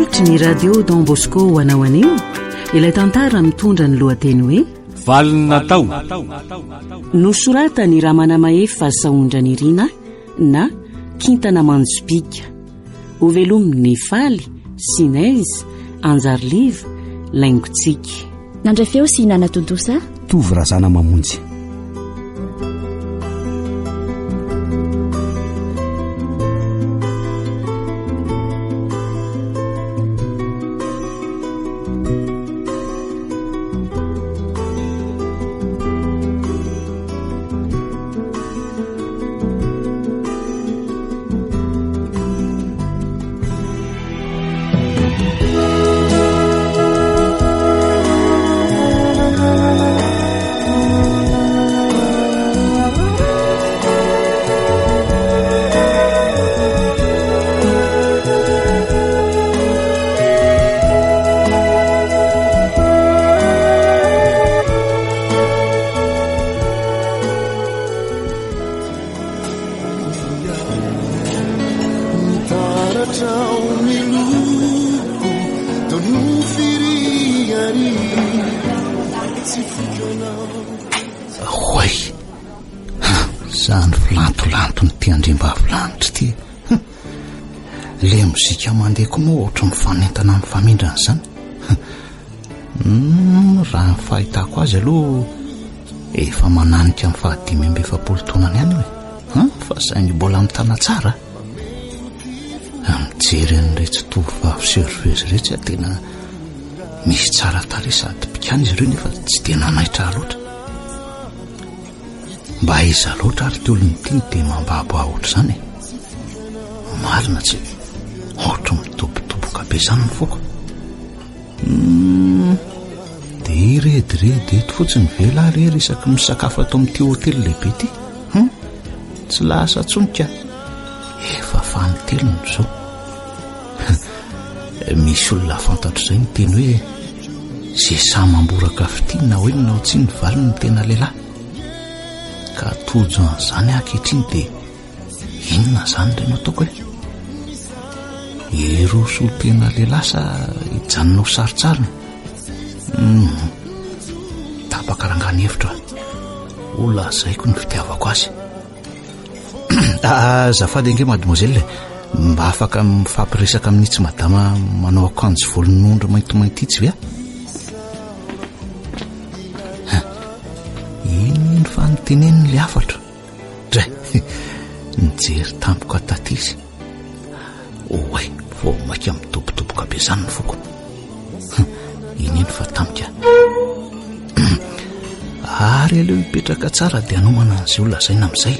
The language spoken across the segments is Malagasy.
nanolotry ny radio Don Bosco ho anao anio ilay tantara mitondra ny lohateny hoe valina tao. Nosorata ny Ramanamaefa Saondrany Irina na Kintana Manjopika. Ho velominy Faly, Sinaizy, Anjariliva, Laingotsiky. Nandray feo sy Nana Tontosa? Tovy Razana Mamonjy. Zany filantolanto ny ty andrimbavy-lanitra ty. Le mozika mandeha koa moa ohatra mifanentana amin'ny famindrana zany. Raha ny fahitako azy aloha efa mananika amin'ny 5 taonany ihany hoe. Fa saingy mbola mitana tsara. Mijery an'iretsy tovovavy serveuse rehetra tena misy tsara tarehy sady pikany izy ireo nefa tsy tena naitra loatra. Mba iza loatra ary ty olony ty dia mambabo ohatra zany. Marina tsy ohatra mitobotoboka be zany ny foko. Dia iredy eto fotsiny vela rery isaky misakafo ato amin'ity hotely lehibe ty. Tsy lasa tsonika. Efa fanotelony zao. Misy olona fantatro izay ny teny hoe zay samy mamboraka fitiny na hoe nao tsy ny valiny ny tena lehilahy. Ka tojo an'izany ankehitriny dia inona zany indray no ataoko hoe eroso tena lehilahy sa hijanonao saritsarina. Tapakarangany hevitra ho lazaiko ny fitiavako azy. Azafady ange mademoiselle, mba afaka mifampiresaka amin'ny tsy madama manao akanjo volon'ondry maintimainty itsy ve? Iny ny fanoteneniny le afatra. Dray, nijery tampoka taty izy. Oe, vao maika mitobotoboka be zany ny foko. Iny fa tamika. Ary aleo hipetraka tsara dia anomana an'izay olona zay na amin'izay.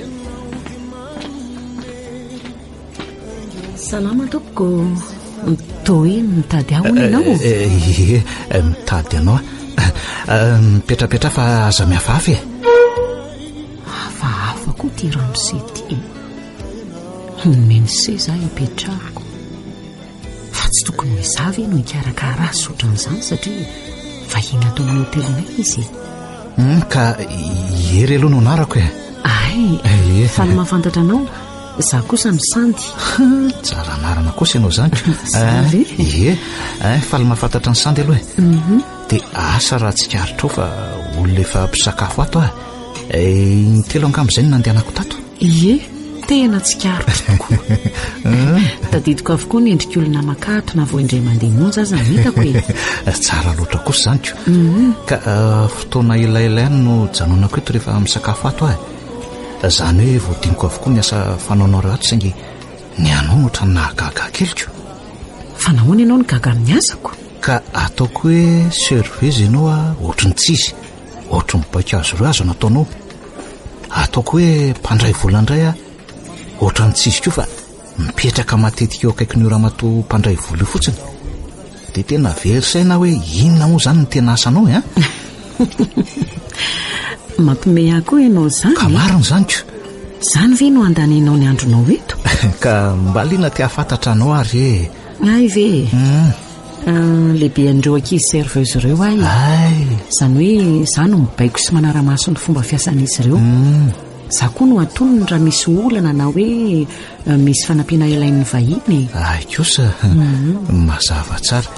Salama tompoko. Mitohy mitady ahoana ianao? Mitady anao. Mipetrapetra fa aza miafafy e. Hafahafa koa ty ramose ty. Mense za hipetrahako. Fa tsy tokony hoe zavy no hikarakara azy ohatran'izany satria vahiny ato amin'ny hotelinay izy. Ka ery aloha no anarako e. Ay, fa ny mahafantatra anao za kosa ny Sandy. Tsara anarana kosa ianao zany. Fa ny mahafantatra ny Sandy aloha e. Dia asa raha tsy karitra fa olona efa mpisakafo ato ny telo angamizay no nandehanako tato. Tena tsy karitra tokoa. Tadidiko avokoa ny endrika olona makatra na vao indray mandeha monja aza hitako e. Tsara loatra kosa zany ka fotoana ilailainy no janonako eto rehefa misakafo ato zany hoe voadiniko avokoa ny asa fanaonao rehetra saingy ny anao no ohatran'ny nahagaga keliko. Fa nahoana ianao ny gaga amin'ny asako? Ka ataoko hoe serveuse ianao ohatry ny tsizy, ohatry mibaika azo ireo azo nataonao. Ataoko hoe mpandray volandray ohatry ny tsizy koa fa mipetraka matetika eo akaiky ny ramatoa mpandray vola io fotsiny. Dia tena verisaina hoe inona moa zany ny tena asanao Mampime akoa ianao zany. Ka marina zany ko. Zany ve no andanenao ny andronao eto? Ka mba liana te hafantatra anao ary Ay ve. Lehibe andreo ankizy serveuse ireo Ay. Zany hoe za no mibaiko sy manara-maso ny fomba fiasan'izy ireo. Za koa no atonony raha misy olana na hoe misy fanampiana ilain'ny vahiny. Kosa mazava tsara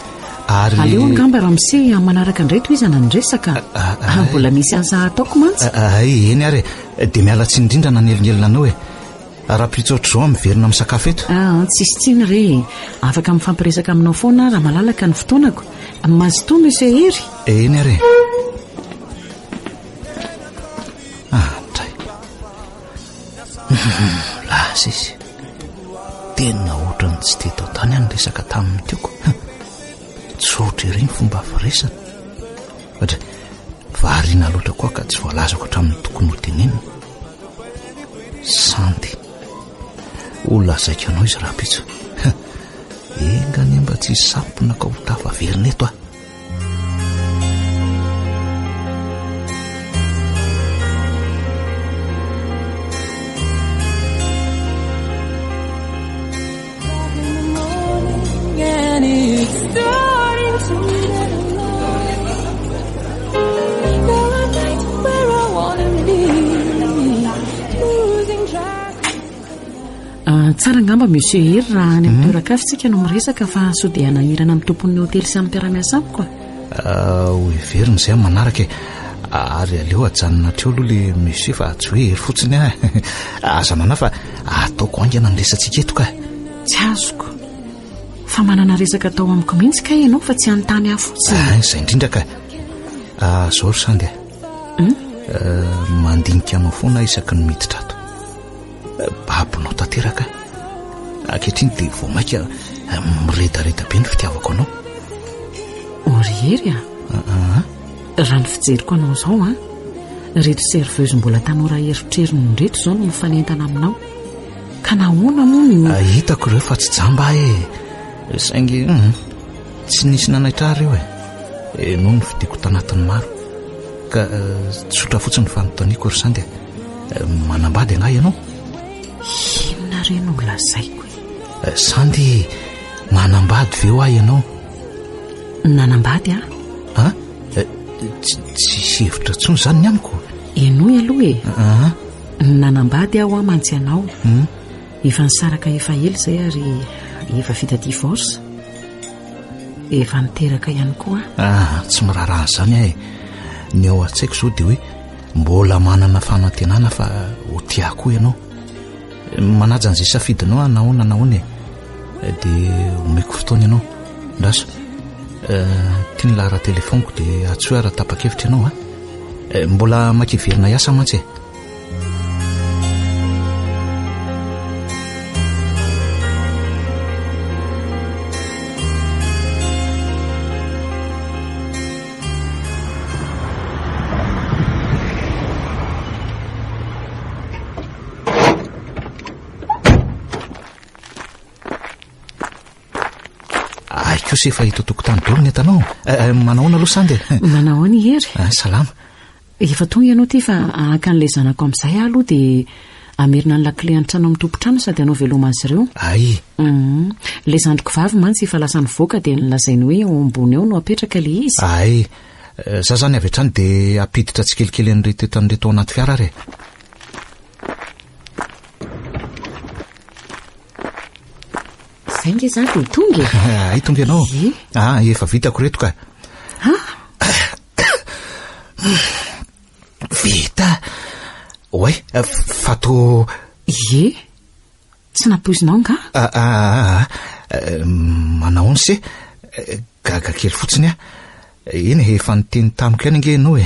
ary aleo angamba raha mise manaraka indray toizana ny resaka mbola misy asa ataoko mantsy. Eny ary dia miala tsy indrindra nanelongelona anao raha pitsaotra izao miverina amin'ny sakafo eto. Tsisy tsiny re afaka mifampiresaka aminao foana raha malalaka ny fotoanako. Mazotoa monsieur Hery. Eny ary lasa izy tena ohatrany tsy te tao tany any resaka tamin'ny tioko. Tsotra ireny fomba firesana ohatra variana loatra koa ka tsy voalazako hatramin'ny tokony ho tenenina. Sandy olazaika anao izy raha pitso. Engany mba tsy sampona ka ho tafaverina eto tsara ngamba monsieur Hery raha any amin'ny toeran-kafintsika no miresaka fa sao dia hanahirana amin'ny tompon'ny hotely sy amin'ny mpiara-miasa amiko ho everina izay manaraka ary aleo ajanona treo aloha le monsieur fa tsy hoe hery fotsiny aza mana fa ataoko angana ny resantsika eto ka. Tsy azoko fa manana resaka atao amiko mihitsy ka ianao fa tsy anontany aho fotsiny. Izay indrindra ka zao ry sandy mandinika anao foana isaky ny miditra ato babinao tanteraka ankehitriny dia vao maika miredareda be ny fitiavako anao. Ry Hery raha ny fijeriko anao izao reto serveuse mbola tanora eritreriny reto izao no mifanentana aminao ka nahoana moa hitako ireo fa tsy jamba saingy tsy nisy nanaitra reo noho ny fidiko tanatin'ny maro ka tsotra fotsiny fanontaniako ry sandy manambady angah ianao. Inona re no milazaiko sandy manambady veo ianao. Nanambady tsy hevitra tsony zany ny amiko. Enoy aloha nanambady aho mantsy anao efa nisaraka efa ela izay ary efa vita divorce efa niteraka ihany koa. Tsy miraharaha zany ny ao an-tsaiko zao dia hoe mbola manana fanantenana fa ho tiako ianao manaja an'izay safidinao nahoana nahoana dia omeko fotoana ianao ndaso tia ny lahara telefoniko dia atsoe raha tapa-kevitra ianao mbola makiverina iasa mantsy kosa efa hito tokotany dolony etanao manahoana aloha sandy manao ny Hery salama efa tonga ianao ty fa aka n'ilay zanako amin'izay aloha dia amerina ny lakile an-trano amin'ny tompotrano sady anao veloma azy ireo. Ilay zandriko vavy mantsy efa lasa nivoaka dia nilazainy hoe ao ambony ao no apetraka le izy. Za zany avy hatrany dia apiditra tsy kelikely an'ireto etan'ireto ao anaty fiara re. Zay nge zany dia tonga tonga ianao efa vitako reto ka vita oay fato tsy napoizinao nga manahoany se gaga kely fotsiny eny efa niteny tamiko ihany nge ianao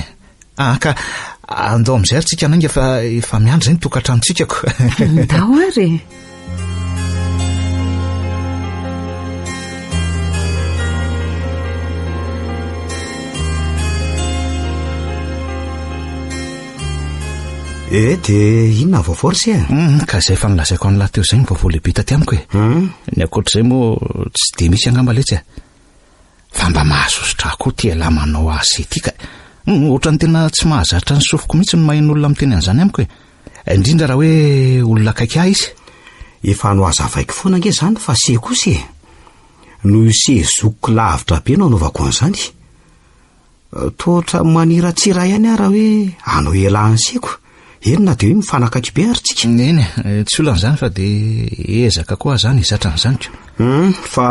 ka andao amin'izay ary tsika nange efa miandry zay ny tokantranotsikako ndao ary dia inona vaovao ry ka izay efa nilazaiko an'lahy teo izay ny vaovao lehibe taty amiko ny akoatr'izay moa tsy dia misy angamba letsy fa mba mahazosotra koa tia lamanao azy ity ka ohatrany tena tsy mahazatra ny sofiko mihitsy no maheno olona miteny an'izany amiko indrindra raha hoe olona akaiky izy efa no hazavaiko foana nge zany fa se kosa no sezoko lavitra be no anaovako an'izany toatra manira tsira ihany raha hoe anao ela ansiko Enona dia hoe mifanakaiky be ary tsika. Eny tsy olan'izany fa dia ezaka koa zany izatra n'izanyko. Fa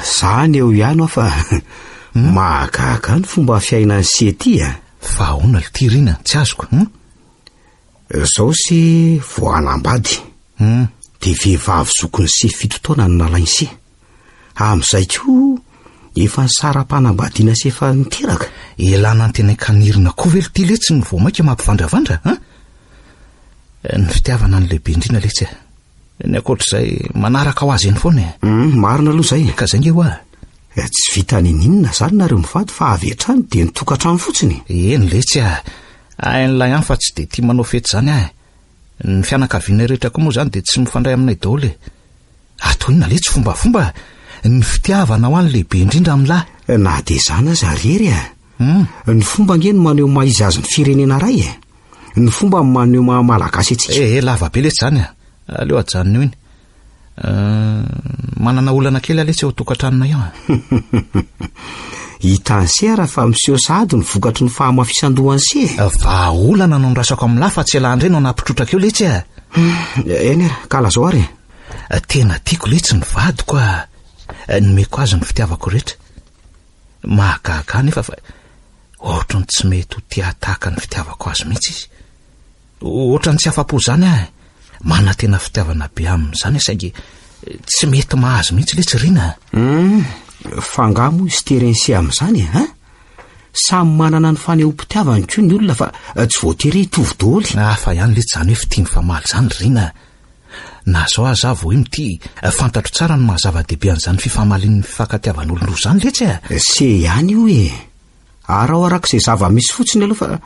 zany eo ihany fa mahagaga ny fomba fiainany sety a. Fa ahoana litirina tsy azoko. Zao sy voanambady dia vehivavy zokony sy 7 taona no nalainy sy. Amin'izay koa efa ny saram-panambadiana sy efa niteraka. Elana ny tena kanirina koa ve ty letsy ny voamaika mampivandravandra ny fitiavana ny lehibe indrina letsy ny akoatr'izay manaraka ho azy eny foana. Marina aloha izay. Ka zay nge hoa tsy vita ninina zany nareo mivady fa avy hatrany dia nitokantrano fotsiny. Eny letsy ain'ilay any fa tsy dia tia manao fety zany ny fianakaviana rehetra koa moa zany dia tsy mifandray aminay daholo ato inona letsy fombafomba ny fitiavana ho an'ny lehibe indrindra amin'lahy. Na dia zany azy arery ny fomba nge no maneho maizy azy ny firenena ray ny fomba maneho malagasy etsika. Lava be letsy zany aleo ajanona eo iny manana olana kely aletsy eo tokantranona eo hitany sera fa miseho sahady ny vokatry ny fahamafisan-dohany sy vaolana no nirasako amin'ny lahy fa tsy elahandre no napitrotraka eo letsy eny kala zao ary tena tiako letsy ny vadiko nomeko azy ny fitiavako rehetra mahagaga nefa fa ohatrany tsy mety ho tia tahaka ny fitiavako azy mihitsy izy ohatrany tsy afa-po zany mana tena fitiavana be amin'izany saingy tsy mety mahazo mihitsy letsy rina. Fangamo izy tereny sy amin'izany samy manana ny fanehom-pitiavany koa ny olona fa tsy voatery hitovy daholo. Fa ihany letsy zany hoe fitiany famaly zany rina na zao aza vo hoe mity fantatro tsara ny mahazava-dehibe an'izany fifamalin'ny fifankatiavan'olon-droa zany letsy se ihany io ary ao arak'izay zava-misy fotsiny aloha fa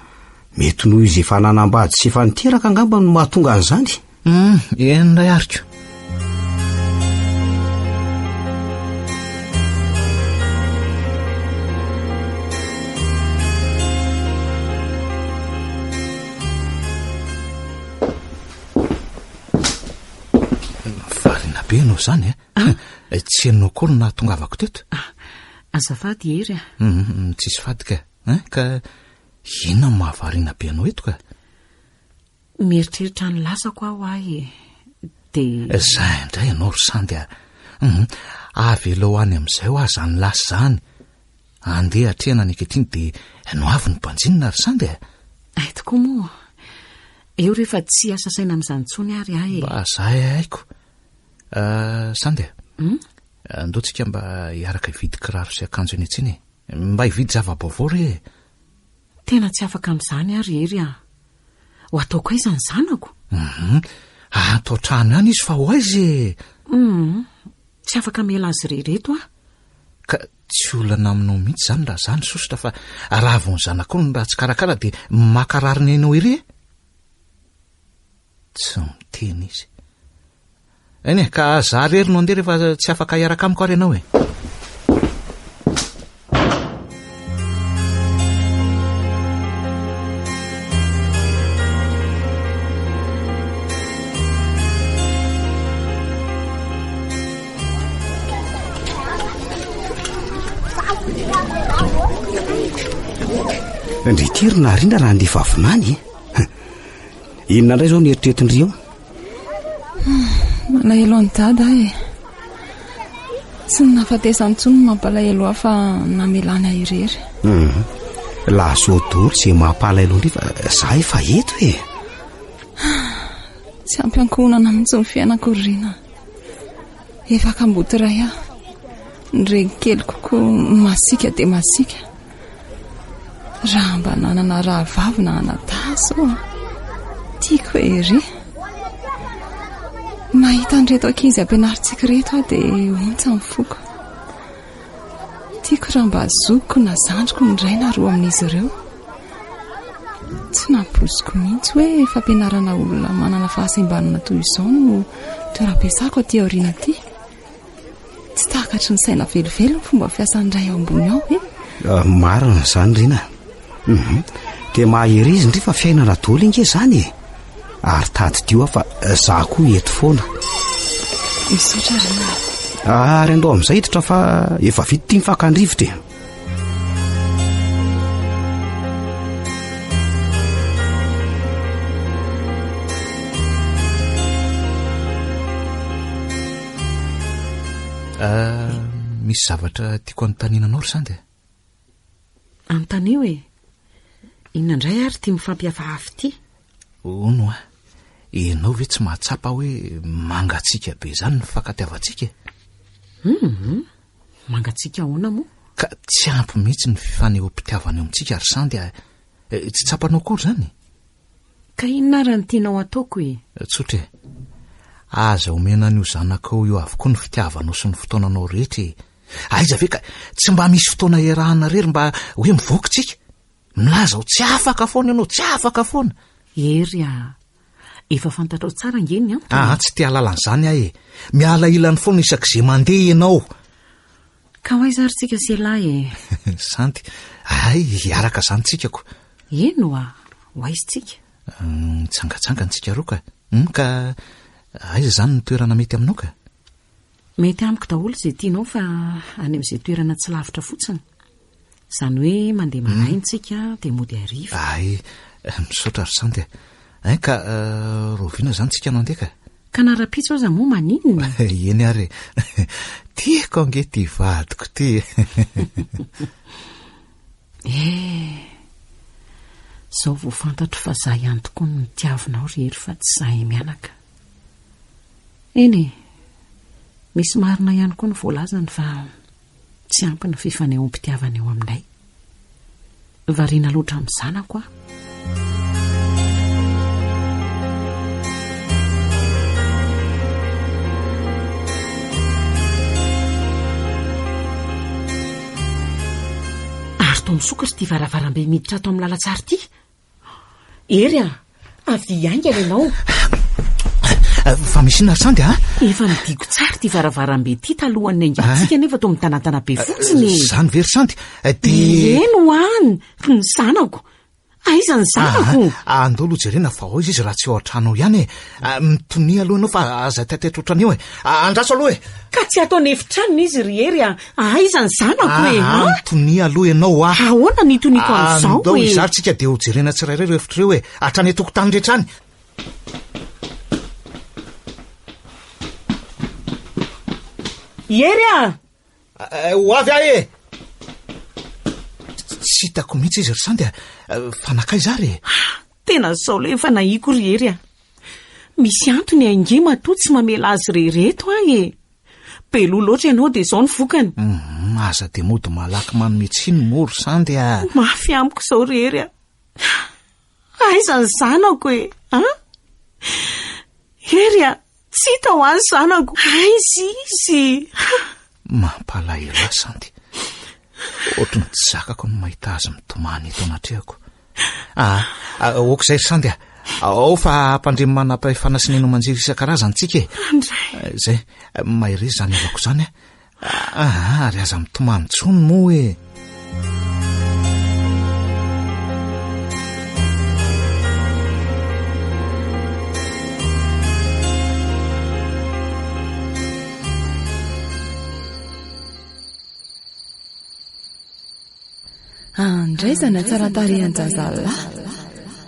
mety noho izy efa nanambady sy efa niteraka angamba no mahatonga an'izany. Enray ariko varina be anao zany tsy enao koa no nahatongavako teto. Azafady ery tsisy fadika ka inona no mahavariana be anao eto ka? Mieritreritra ny lasako aho dia zay indray ianao ry sandy avy elo any amin'izay ho azy any lasa zany andeha atrehana ny ankehitriny dia no avy ny mpanjinina ry sandy tokoa moa eo rehefa tsy asa saina amin'izany tsony ary mba zahay haiko sandy andeontsika mba hiaraka hividy kiraro sy akanjo eny etsiny mba hividy zava-baovao re. Tena tsy afaka amin'izany ary ery ho ataoko aiza ny zanako? Atao trano ihany izy fa ho aizy tsy afaka mela azy rehereto ka tsy olana aminao mihitsy zany raha zany sositra fa raha vo ny zanako ny raha tsy karakara dia makararina ianao iry tsy miteny izy eny ka za rery no andeha rehefa tsy afaka hiaraka amiko ary ianao ndritirina ariana raha ndefa avinany inona indray zao nieritreritindry eo malahelo any dada tsy nafatesany tsony mampalahelo aho fa namelany ahirery laha zodory zay mampalahelo ndry fa za efa eto tsy ampiankonana mihitsy ny fiainako rina efa kamboty ray aho nyreny kely kokoa masika dia masika raha mba nanana raha vavina anataso tiako ery mahita nreto ankizy ampianaritsika reto aho dia ontsa mifoko tiako raha mba azokoko na zandriko ny ray na roa amin'izy ireo tsy nampoziko mihitsy hoe fampianarana olona manana fahasembanana toy izao no toeram-piasako aty aoriana aty tsy takatry ny saina velively ny fomba fiasan'ndray ao ambony ao marina zany rina dia mahery izy ndry fa fiainana daholo inge zany ary tady dio aho fa za koa eto foana misotra rina ary andao amin'izay hiditra fa efa vita tia mifankandrivotra Misy zavatra tiako anontaniananao ry zany de Anontanio e, inona indray ary tia mifampiafafy ity? Ono a, ianao ve tsy mahatsapa hoe mangatsika be zany ny fankatiavantsika? Mangatsika ahoana moa? Ka tsy ampy mihitsy ny fifanehoam-pitiavana eo amintsika ry zany de tsy tsapanao kory zany? Ka inona ary ny tianao ataoko e? Tsotra e, aza omena an'io zanakao io avokoa ny fitiavanao sy ny fotoananao rehetra e. Aiza ve ka tsy mba misy fotoana iarahana rery mba hoe mivoaka tsika? Milaza ho tsy afaka foana ianao, tsy afaka foana. Ery efa fantatrao tsara ngeny a? Tsy tia alalan'izany ahy e. Miala ilany foana isak'izay mandeha ianao. Ka hoaiza ary tsika sy lahy e? Santy, hiaraka zany tsikako. Eno hoaizy tsika? Tsangatsangany tsika roa ka aiza zany ny toerana mety aminao ka? Mety amiko daholo izay tianao fa any amin'izay toerana tsy lavitra fotsiny. Izany hoe mandeha maraintsika dia mody hariva. Misaotra ry santy e. Ka roviana zany tsika no andeha ka? Ka nara-pitso aza moa maninona? Eny ary tiako ange ty vadiko ty. Zao vao fantatro fa zaho ihany tokoa ny tiavinao rehery fa tsy zahay mianaka. Eny misy marina ihany koa ny voalazany fa tsy ampy ny fifanehoam-pitiavana eo aminay. Variana loatra amin'ny zanako aho. Ary to misokatra ty varavarambe miditra ato amin'ny lalatsara ty. Ery avy aingana ianao. Fa misy inona sandy Efa midiko tsara ty varavarambe ty talohan'ny aingatsika nefa to mitanatana be fotsiny. Zany very sandy eno any ny zanako. Aiza ny zanako? Andao aloha jerena fa ao izy raha tsy ao an-trano ihany e. Mitonia aloha ianao fa aza taitaitra otrany eo e. Andraso aloha e. Ka tsy atao nefitranony izy riery aiza ny zanako e? Mitonia aloha ianao ahoana nitoniko an'izao andao izaritsika dia ho jerena tsirairay reo efitra eo e. Hatrany atokotany rehetrany. Ery ho avy ahy e. Tsy hitako mihitsy izy ry sandy fanakay zary e. Tena zao le efa nahiko riery misy antony ainge matoa tsy mamela azy rehereto ahy e. Belo loatra ianao dia zao ny vokany. Aza dia mody malaky manome tsiny mory sandy mafy amiko zao rehery aiza ny zanako e? Ery tsy hita ho any zanako. Aizy izy. Mampalahelo sandy. Ohatry ny tsy zakako no mahita azy mitomany eto anatrehako. Okizay sandy ao fa ampandremy manam-pahafanasiny manjery isan-karazany tsika e. Zay mahery zany avako zany ary aza mitomany tsony moa e. Andraizana tsara tarehan-jazalahy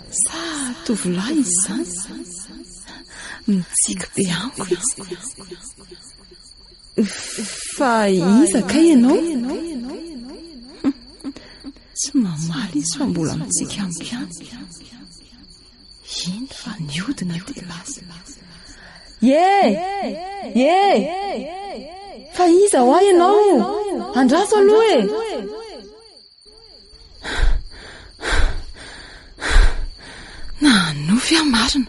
sa tovolahy izy zany. Mitsiky be amiko izy. Fa iza kay ianao? Tsy mamaly izy fa mbola mitsiky amiko ihany. Iny fa niodina dia lasa. Fa iza ho ahy ianao? Andraso aloha e. Nanofy marina.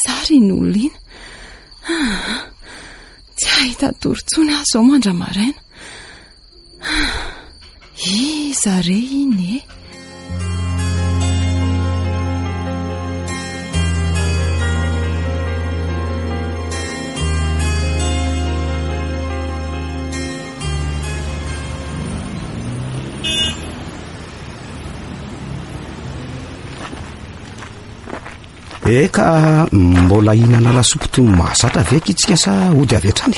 Zary ny olona tsy ahita torontsony aho zao mandramaraina. Iza re iny e? Eka mbola ihinana lasopy toy ny mahazatra veka itsika sa ody avy hatrany?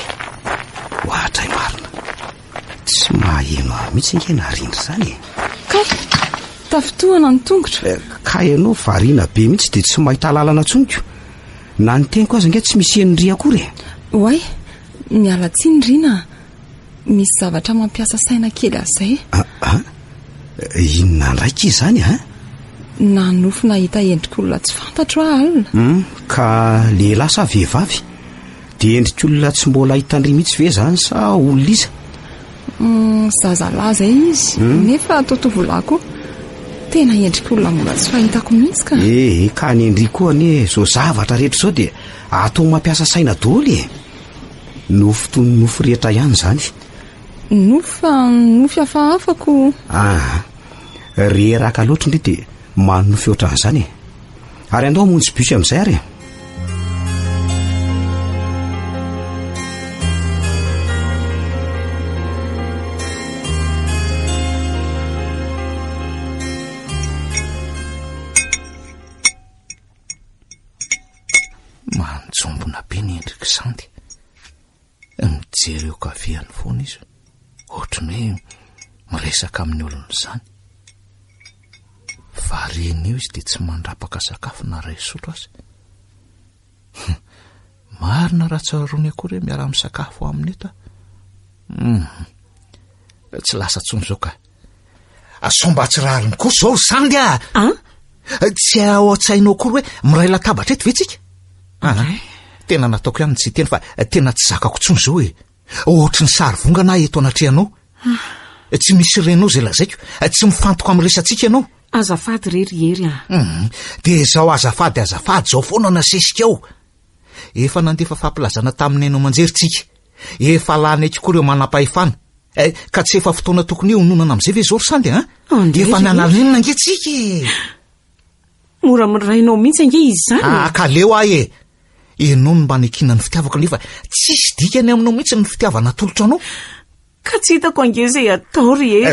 Hoatray marina. Tsy maheno mihitsy ingena rindry zany. Ka tafitohana ny tongotra. Ka ianao variana be mihitsy dia tsy mahita lalana tsoniko. Na ny teniko aza nge tsy misy enindry akory. Oay, miala tsindrina, misy zavatra mampiasa saina kely azay. Inona ndraiky izany na nofo nahita endrik'olona tsy fantatro alina. Ka lehilahy sa vehivavy? Dia endrik'olona tsy mbola hitandry mihitsy ve zany sa olona iza? Zazalahy zay izy, nefa totovolahy koa. Tena endrik'olona mbola tsy fahitako mihitsy ka. Ka ny endri koa anie zao zavatra rehetra zao dia atao mampiasa saina daholo. Nofo toy ny nofo rehetra ihany zany. Nofo hafahafako. Reraka loatra indray dia manofy ohatran'izany. Ary andao monjy busy amin'izay ary. Manjombona be ny endrika sandy. Mijery eo kaviany foana izy. Ohatran'ny hoe miresaka amin'ny olona izany. Variana eo izy dia tsy mandrapaka sakafo na ray sotro azy. Marina raha tsarony akory miara amin'ny sakafo aminy eto. Tsy lasa tsony zao ka. Somba tsy rariny koa zao sandy tsy ao an-tsainao akory hoe miray latabatra eto ve tsika? Tena nataoko ihany tsy teny fa tena tsy zakako tsony zao ohatry ny sary vongana eto anatrehanao. Tsy misy renao zay lazaiko. Tsy mifantoka amin'ny resantsika ianao. Azafady rery dia zao azafady zao foana nasesika ao. Efa nandefa fampilazana tamin'ny hainao manjeritsika. Efa lany eky koa ireo manam-pahefana. Ka tsy efa fotoana tokony eo nonana amin'izay ve zao sandy efa nanalinina angesika. Mora mirainao mihitsy ange izy zany. Ka leo ianao no mba nikina ny fitiavako nefa tsisy dikany aminao mihitsy ny fitiavana tolotra anao. Ka tsy hitako ange zay atao rery.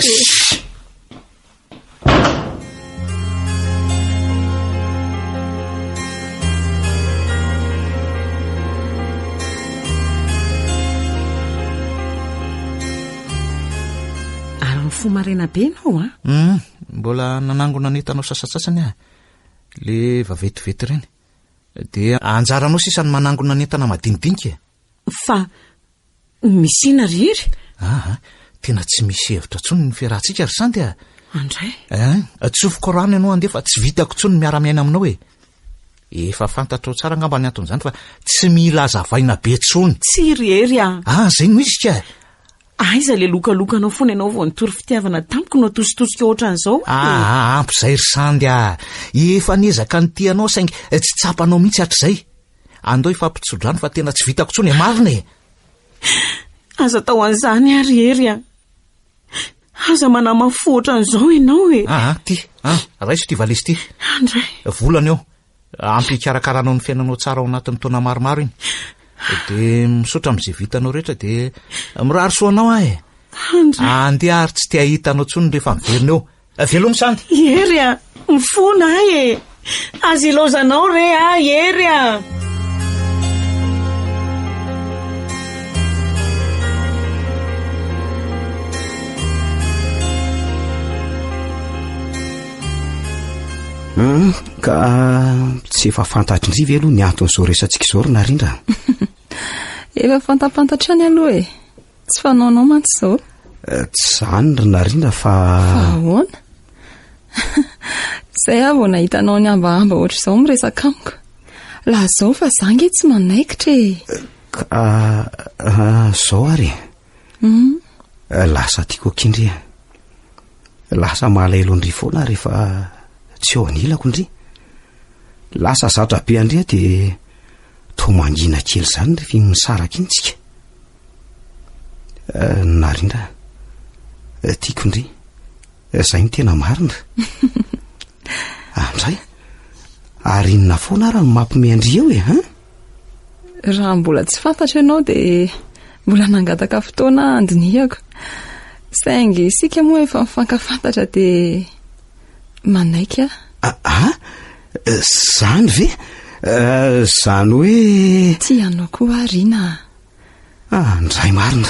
Ary ny fomaraina be ianao mbola nanangona netanao sasatsasany le vavetivety reny. Dia anjaranao sisany manangona netana madinidinika. Fa misy ina rery? Tena tsy misy hevitra tsony ny fiarahantsika ry sandy andray. Tsofoko rano ianao andefa tsy vitako tsony miara-miaina aminao efa fantatro tsara ngamba ny anton'izany fa tsy mila azavaina be tsony. Tsy rery zay no izy ka. Aiza le lokalokanao foana ianao vao nitory fitiavana tamiko no tositosika ohatran'izao. Ampy zay ry sandy efa niezaka ny tianao saingy tsy tsapanao mihitsy hatr'izay. Andao ifampitsodrano fa tena tsy vitako tsony marina aza tao an'izany rery aza manamafo ohatran'izao ianao ty raiso ty valizy ty andray volana eo ampy karakaranao ny fiainanao tsara ao anatin'ny taona maromaro iny. Dia misotra amin'izay vitanao rehetra dia mirary soanao andeha ary tsy tia hitanao tsony rehefa miverina eo. Velomy sandy ery mifona azy ilozanao re ery ka tsy efa fantatry ve aloha ny anton'izao resantsika izao ry narindra? Efa fantapantatra any aloha tsy fanaonao mantsy izao. Tsy zany ry narindra fa ahoana? Zay vao nahitanao ny ambahamba ohatr'izao miresaka amiko. Laha zao fa zange tsy manaikitra zao ary lasa tiako kindry lasa mahalailo andry foana rehefa tsy eo anilako ndry. Lasa zatra be andria dia to mangina kely zany rehefa misaraka intsika. Narindra tiako ndry zay ny tena marina. Andray ary inona foana raha mampime andry eo raha mbola tsy fantatra ianao dia mbola nangataka fotoana andinihako. Saingy isika moa efa mifankafantatra dia manaika. Zany ve? Zany hoe tianao koa Rina. Andray marina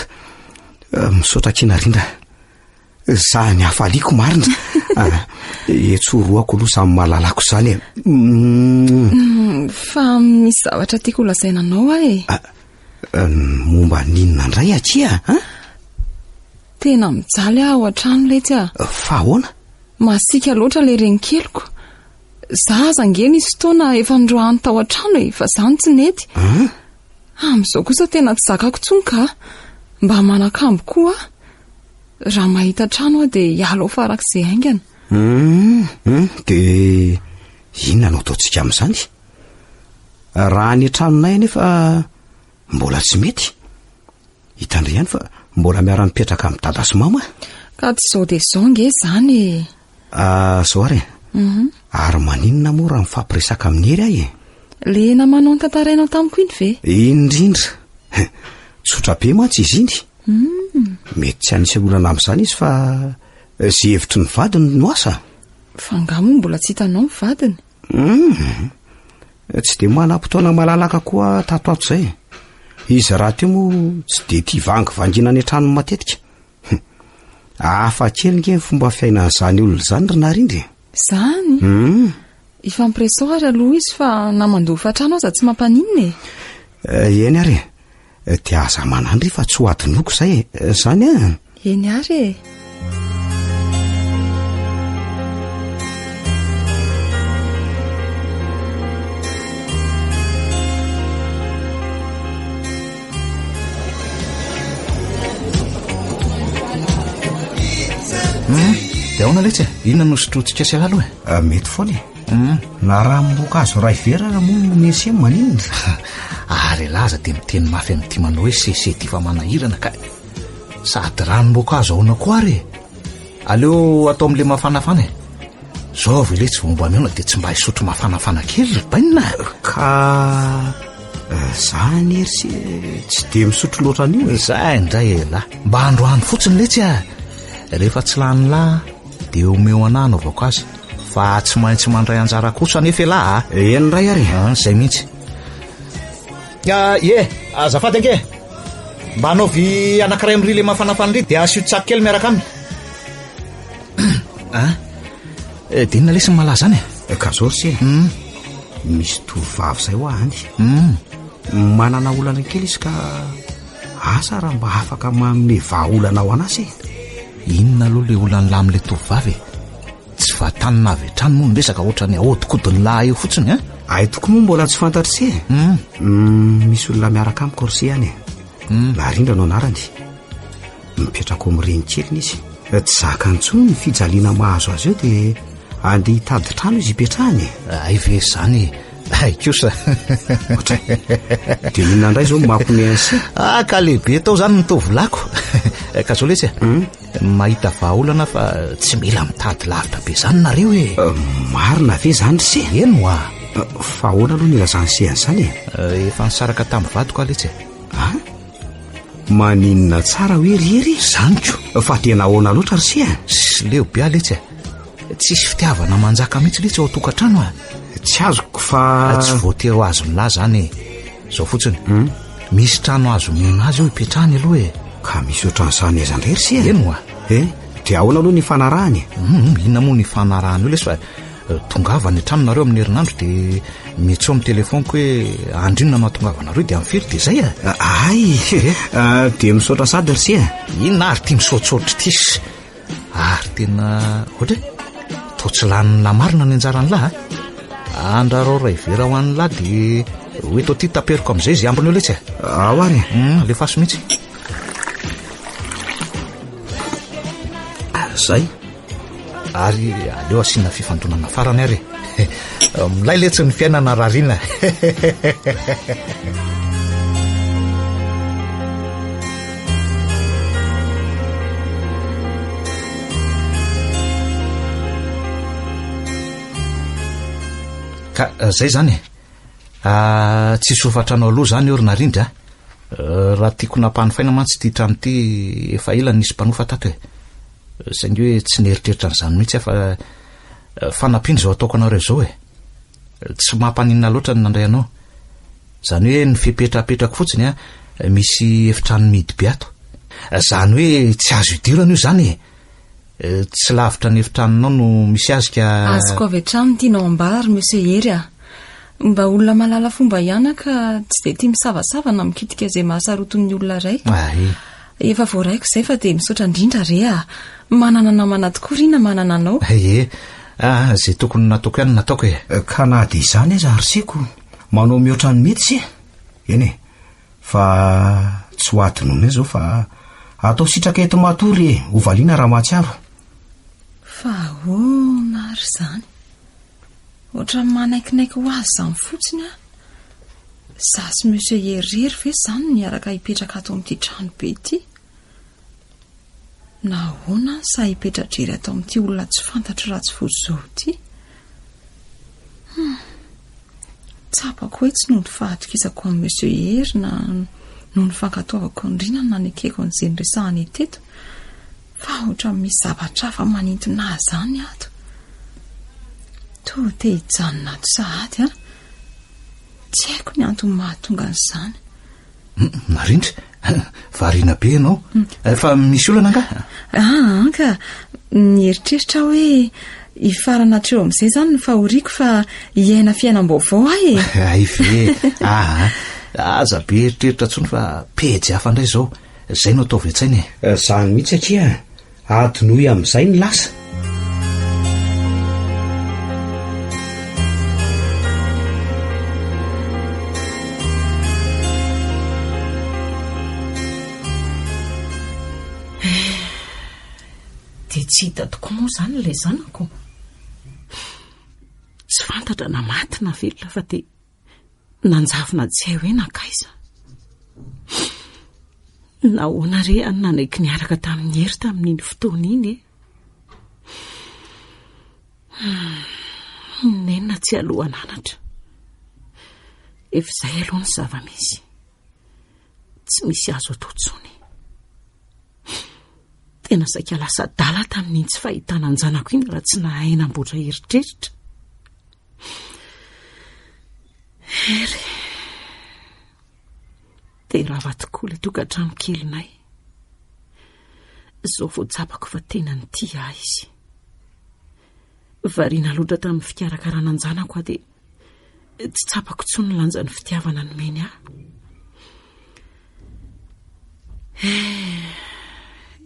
misaotra kina rindra. Za ny hafaliako marina. Etsoroako aloha samy mahalalako izany fa misy zavatra tiako lazaina anao Momba ninona ndray atsia tena mijaly aho an-trano letsy fa ahoana masika loatra le renikeliko za zangena izy fotoana efa nandroahany tao an-trano fa zany tsy nety amin'izao kosa tena tsy zakako tsony ka mba manakambo koa raha mahita trano aho dia hiala ao farak'izay aingana dia inona no ataontsika amin'izany raha ny tranonay nefa mbola tsy mety hitandre ihany fa mbola miara-mipetraka amin'ny dada sy mama ka tsy izao dia izao nge izany zao ary ary maninona moa raha mifampiresaka amin'ny hery ahy le namanao ny tantarainao tamiko iny ve indrindra tsotra be mantsy izy iny mety tsy anisy olana amin'izany izy fa zay hevitry ny vadiny no asa fa ngamo mbola tsy hitanao ny vadiny tsy dia manam-potoana malalaka koa tatoato izay izy raha teo moa tsy dia tia vangivangina any an-trano matetika hafa kely nge ny fomba fiainan'izany olona izany ry narindry zany ifampiresao ary aloha izy fa namandova trano aza tsy mampaninina eny ary dia aza manandry fa tsy ho adinoko izay zany eny ary dia ahoana letsy inona no sotrotsika sy alaloha mety foana na raha miboaka azo ray vera raha moa no mesy maninona ary laza dia miteny mafy amin'ity manao hoe sesety fa manahirana ka sady ranomboaka azo ahoana koa ary aleo atao amin'le mafanafana zao ve letsy vomba miona dia tsy mba hisotro mafanafana kely ry bainina ka zany ery sy tsy dia misotro loatra an'io zay indray lahy mba androany fotsiny letsy rehefa tsy lany lahy dia omeo anahy no avako azy fa tsy maintsy mandray anjara kosa nefa lahy eny ray ary zay mihitsy azafady ange mba anaovy anankiray am'ry le mafanafana ry dia asiotsaky kely miaraka aminy dia inona lesy ny malaza any ka zao sy misy tovavy izay ho any manana olana kely izy ka asa raha mba afaka manome vahaolana ao anazy inona aloha le olana lahy amin'le tovavy tsy vatanina avy trano moa nyresaka ohatra ny ahodikodiny lahy eo fotsiny ay toko moa mbola tsy fantatry misy olona miaraka amiko rysy any narindra no anarany mipetrako amin'ireny keliny izy tsy zaka ntsony ny fijaliana mahazo azy eo dia andeha hitady trano izy hipetrahany ay ve zany ay kosa dia inona indray zao mampone ansy ka lehibe tao zany nytovolako ka zao letsy mahita vahaolana fa tsy mila mitady lavitra be zany nareo marina ve zany rysy eno fa ahoana aloha ny lazany sehany zany efa nisaraka tamin'ny vadiko a letsy maninona tsara hoe riery zanyko fa tena ahoana loatra rysy sy leo be a letsy tsisy fitiavana manjaka mihitsy letsy ao atokantrano tsy azoko fa tsy voatery ho azo ny lahy zany zao fotsiny misy trano azo miona azy eo hipetrahany aloha ka misy ohatran'izany ezandray rysy eno dia ahoana aloha ny fanarahany inona moa ny fanarahany io lesy fa tongavany tranonareo amin'ny herinandro dia metseo amin'ny telefoniko hoe andrinona no atongavanareo dia mifiry dia zay ay dia misaotra sady rysy inona ary tia misaotrasaotra tys ary tena ohatra tao tsy laniny lamarina ny anjarany lahy andrarao ray vera ho an'ny lahy dia hoe tao ty taperiko amin'izay izy ambiny eo letsy ao ary le faso mihitsy zay ary aleo asiana fifandonana farany ary milay letsy ny fiainana rarina ka zay zany tsy sofatranao aloha zany eo ry narindra raha tiako nampahany faina mantsy ty trano ty efa ilany nisy mpanofa tato saingy hoe tsy neritreritra n'izany mihitsy fa fanampiny zao ataoko anareo zao tsy mampanina loatra ny nandray anao zany hoe ny fipetrapetrako fotsiny misy efitrano midy be ato zany hoe tsy azo idirana io zany tsy lavitra ny efitranonao no misy azy ka azoko avy hatrano tianao ambara monsieur hery mba olona malala fomba ihany ka tsy dia tia misavasavana mikitika izay mahasaroton'ny olona ray. Efa voaraiko izay fa dia misaotra indrindra re manana namana tokoa riana manana anao. Izay tokony nataoko ihany nataoko ka na dia izany aza arseko manao mihoatra ny mety sy eny fa tsy ho atinona izao fa atao sitraka eto matory hovaliana raha mahatsiaro. Fa na ary izany ohatra manaikinaiky ho azy izany fotsiny za sy monsieur Herery ve izany niaraka hipetraka ato amin'ity trano be ity, na hoana sa hipetra-drery atao amin'ity olona tsy fantatro raha tsy vozao ity. Tsapako hoe tsy noho ny fahatokisako amin'ny monsieur Herery na noho ny fankatoavako ny rinana na nekeko n'izay niresahany teto, fa ohatra misy zavatra hafa manintona azy zany ato. To te hijanona ato sahady tsy haiko ny antony mahatonga an'izany. Marindra variana be ianao fa misy olana nga? Ka nieritreritra hoe hifarana hatreo amin'izay izany ny fahoriako fa hiaina fiainam-baovao ay ve aza be eritreritra ntsony fa pejy hafa indray izao izay no atao vetsainy izany mihitsy satria adinoy amin'izay ny lasa. Dia tsy hita tokoa moa izany ilay zanako. Tsy fantatra na maty na velona fa dia nanjavina tsy hay hoe nakaiza. Nahoana re any nanaiky niaraka tamin'ny hery tamin'iny fotoana iny nenina tsy aloha ananatra. Efa izay aloha ny zava-misy, tsy misy azo atao intsony. Tena saika lasa dala tamin'iny tsy fahitana ny zanako iny raha tsy nahay namboatra eritreritra. Hery dia rava tokoa ilay tokantrano kelinay. Izao vao tsapako fa tena ny tia izy. Variana loatra tamin'ny fikarakarana ny zanako dia tsy tsapako intsony ny lanjan'ny fitiavana ny meny ahy.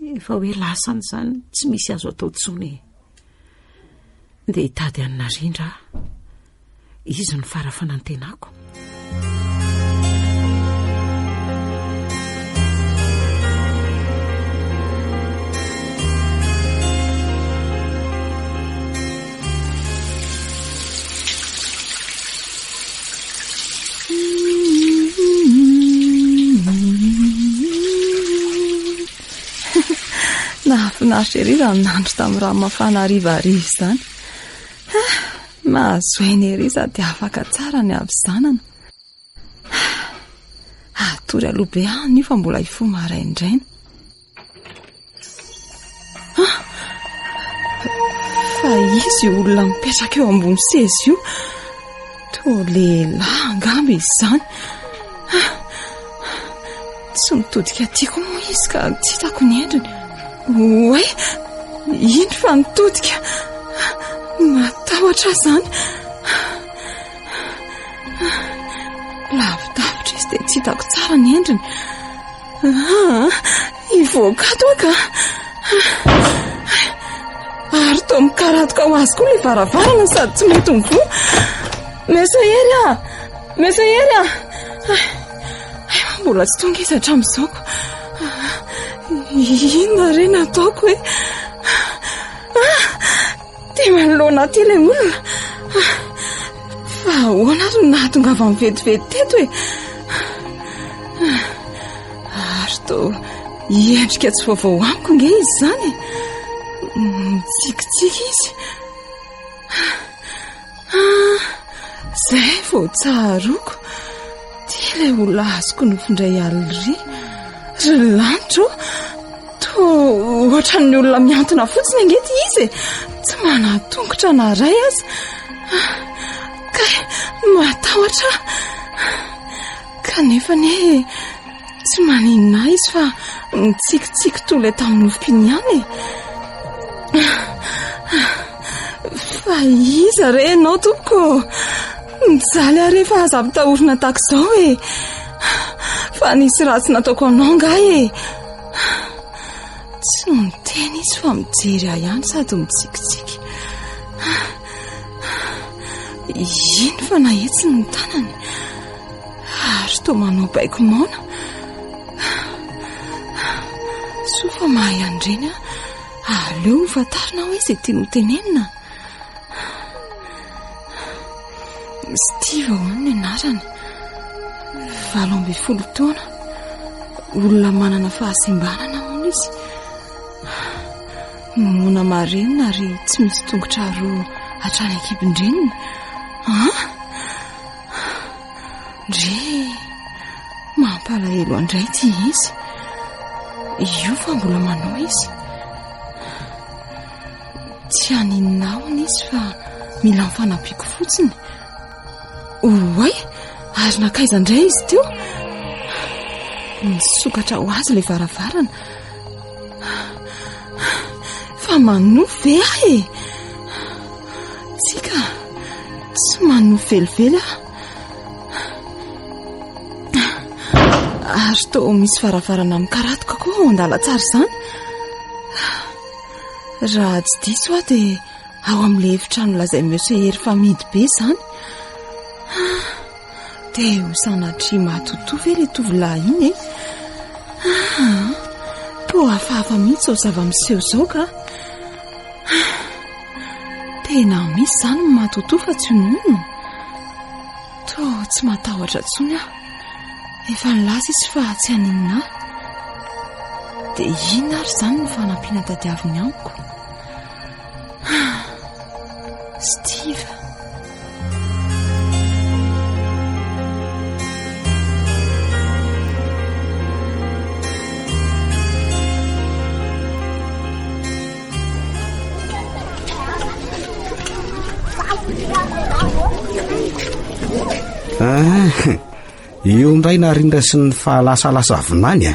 Efa hoe lasany izany tsy misy azo atao intsony. Dia hitady anina rindra izy ny farafanantenako. Nahafinaritra ery raha nandro tamin'ny raha mafana harivariva izany. Mahazo aina ery sady afaka tsara ny avy zanana. Atory aloha be io fa mbola hifoha maraindraina. Fa izy olona mipetraka eo ambony seza io, toa lehilahy angamba izy izany. Tsy mitodika tiako moa izy ka tsy hitako ny endriny. Oe, iny fa nitodika. Matahotra izany. Lavidavitra izy dia tsy hitako tsara ny endriny. Ivoakato ka. Ary toa mikaradika ho azy koa ilay varavarana sady tsy mety mivoha. Mesa hery mbola tsy tonga izy hatramin'izao. Inona re nataoko hoe dia manoloana aty ilay olona. Fa ahoana ary nahatonga avy mivetivety teto ary toa hiendrika tsy vaovao amiko nge izy izany. Mitsikitsiky izy. Izay vao tsaharoko dia ilay olona azoko nifindray alina ry lanitra ohatra ny olona miantona fotsiny angety izy tsy manatongotra na ray aza. Ka matahotra kanefa tsy maninona izy fa mitsikitsiky toa ilay tamin'ny nofiny ihany. Fa iza re ianao tompoko? Mijaly aho rehefa aza mitahorina tahaka izao e. Fa nisy ratsy nataoko aminao angahy e. Tsy no miteny izy fa mijery ahy ihany sady mitsikitsiky. Ino fa nahetsiny ny tanany ary toa manao baiko maona. Soa fa mahay andreny aleo mifantarina hoe izay tiany hotenenina. Steve hono ny anarany, 12 taona, olona manana fahasembanana moa izy. Mona marenina ary tsy misy tongotra roa hatrany ankibon-dreniny. Ndre mampalahelo andray ty izy. Io fa mbola manao izy. Tsy haninahony izy fa mila mifanampiako fotsiny. Oay, ary nakaiza indray izy teo. Misokatra ho azy ilay varavarana. Fa manofy ve ahy e? Tsika, tsy manofy velively aho. Ary toa misy varavarana mikaratoko koa ao an-dalantsara izany. Raha tsy diso aho dia ao amin'ilay efitrano lazay monsieur hery famidy be izany. Dia ho sanatry matotoa ilay tovolahy iny e. Toa hafahafa mihitsy ao zava-miseho izao ka. Tena misy izany ny matotoa fa tsy nono. Toa tsy matahotra intsony aho. Efa nilaza izy fa tsy haninona ahy. Dia ino ary izany ny fanampiana tadiaviny amiko. Steve. Io ndray narindra sy ny fahalasalasa vinany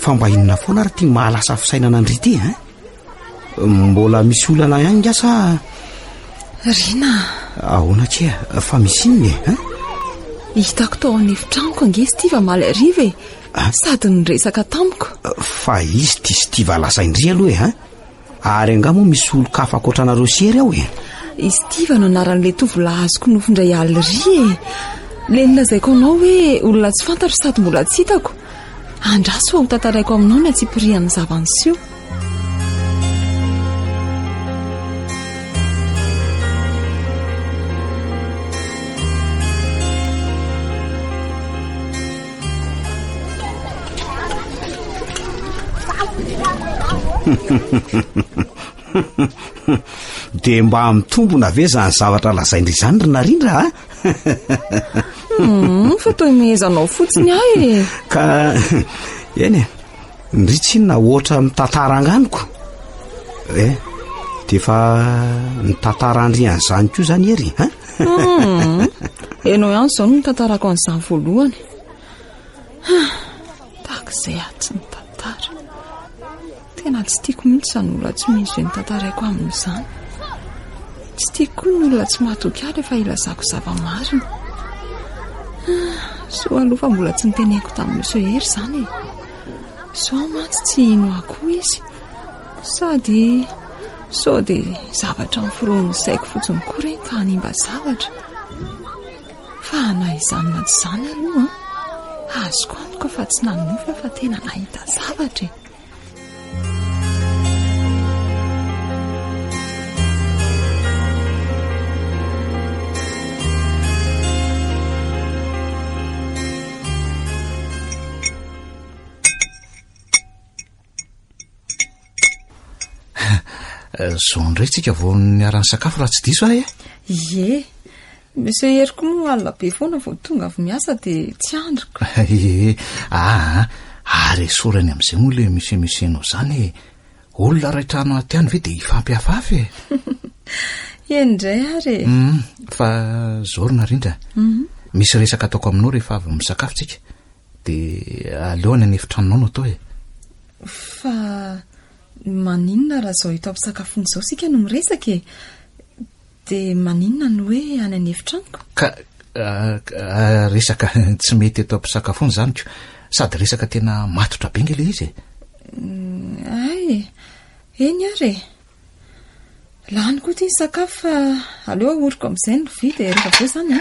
fa mba inona foana ary tia mahalasa fisainana andry ity mbola misy olana ihany ngasa Rina. Ahoana tsia fa misy inony hitako tao amin'ny efitranoko ange Steve maly ariva e. Sady niresaka tamiko. Fa izy tia Steve lasa indry aloha ary anga moa misy olo-kafa ankoatranareo sery ao I Steve no anaran'ilay tovolahy azoko nofindray alery e. Le nilazaiko anao hoe olona tsy fantatro sady mbola tsy hitako. Andraso ho tantaraiko aminao ny atsipirian'ny zava-niseho. Dia mba mitombona ve zany zavatra lazaindry izany ry narindra Fa toy mihezanao fotsiny ahy e. Ka eny ndritsinona ohatra mitantara anganiko dia fa nitantara andrian'izany koa zany ery Enao ihany izao no nitantarako an'izany voalohany. Takizay aho tsy nitantara. Tena tsy tiako mihitsy izany olona tsy misy hoe nitantaraiko amin'izany. Tsy tiako koa ny olona tsy mahatoky ahy rehefa ilazako zava-marina. So aloha fa mbola tsy niteneko tamin'ny monsieur hery izany e. So mantsy tsy ino akoho izy. Sady so dia zavatra miforoan'ny saiko fotsiny koa reny ka hanimba zavatra. Fa na izany na tsy izany aloha azoko antoka fa tsy nanofy fa tena nahita zavatra e. Zao ndray tsika vao niarany sakafo raha tsy diso ahy Ie, monsieur hery koa moa alina be foana vao tonga avy miasa dia tsy androko. Ary sorany amin'izay moa le miseho zany olona raitrano aty any ve dia hifampiafafy Indray ary fa zao ry narindra misy resaka ataoko aminao rehefa avy misakafo tsika dia aleoany any efitranonao no atao Fa maninona raha zao hita ampisakafony izao sika no miresaka e. dia maninona no hoe any anefitraniko ka resaka tsy mety eto ampisakafony zany ko sady resaka tena matotra be nge le izy ay eny ary lany koa ty sakafo fa aleo aoriko amin'izay no vita rehefa aveo zany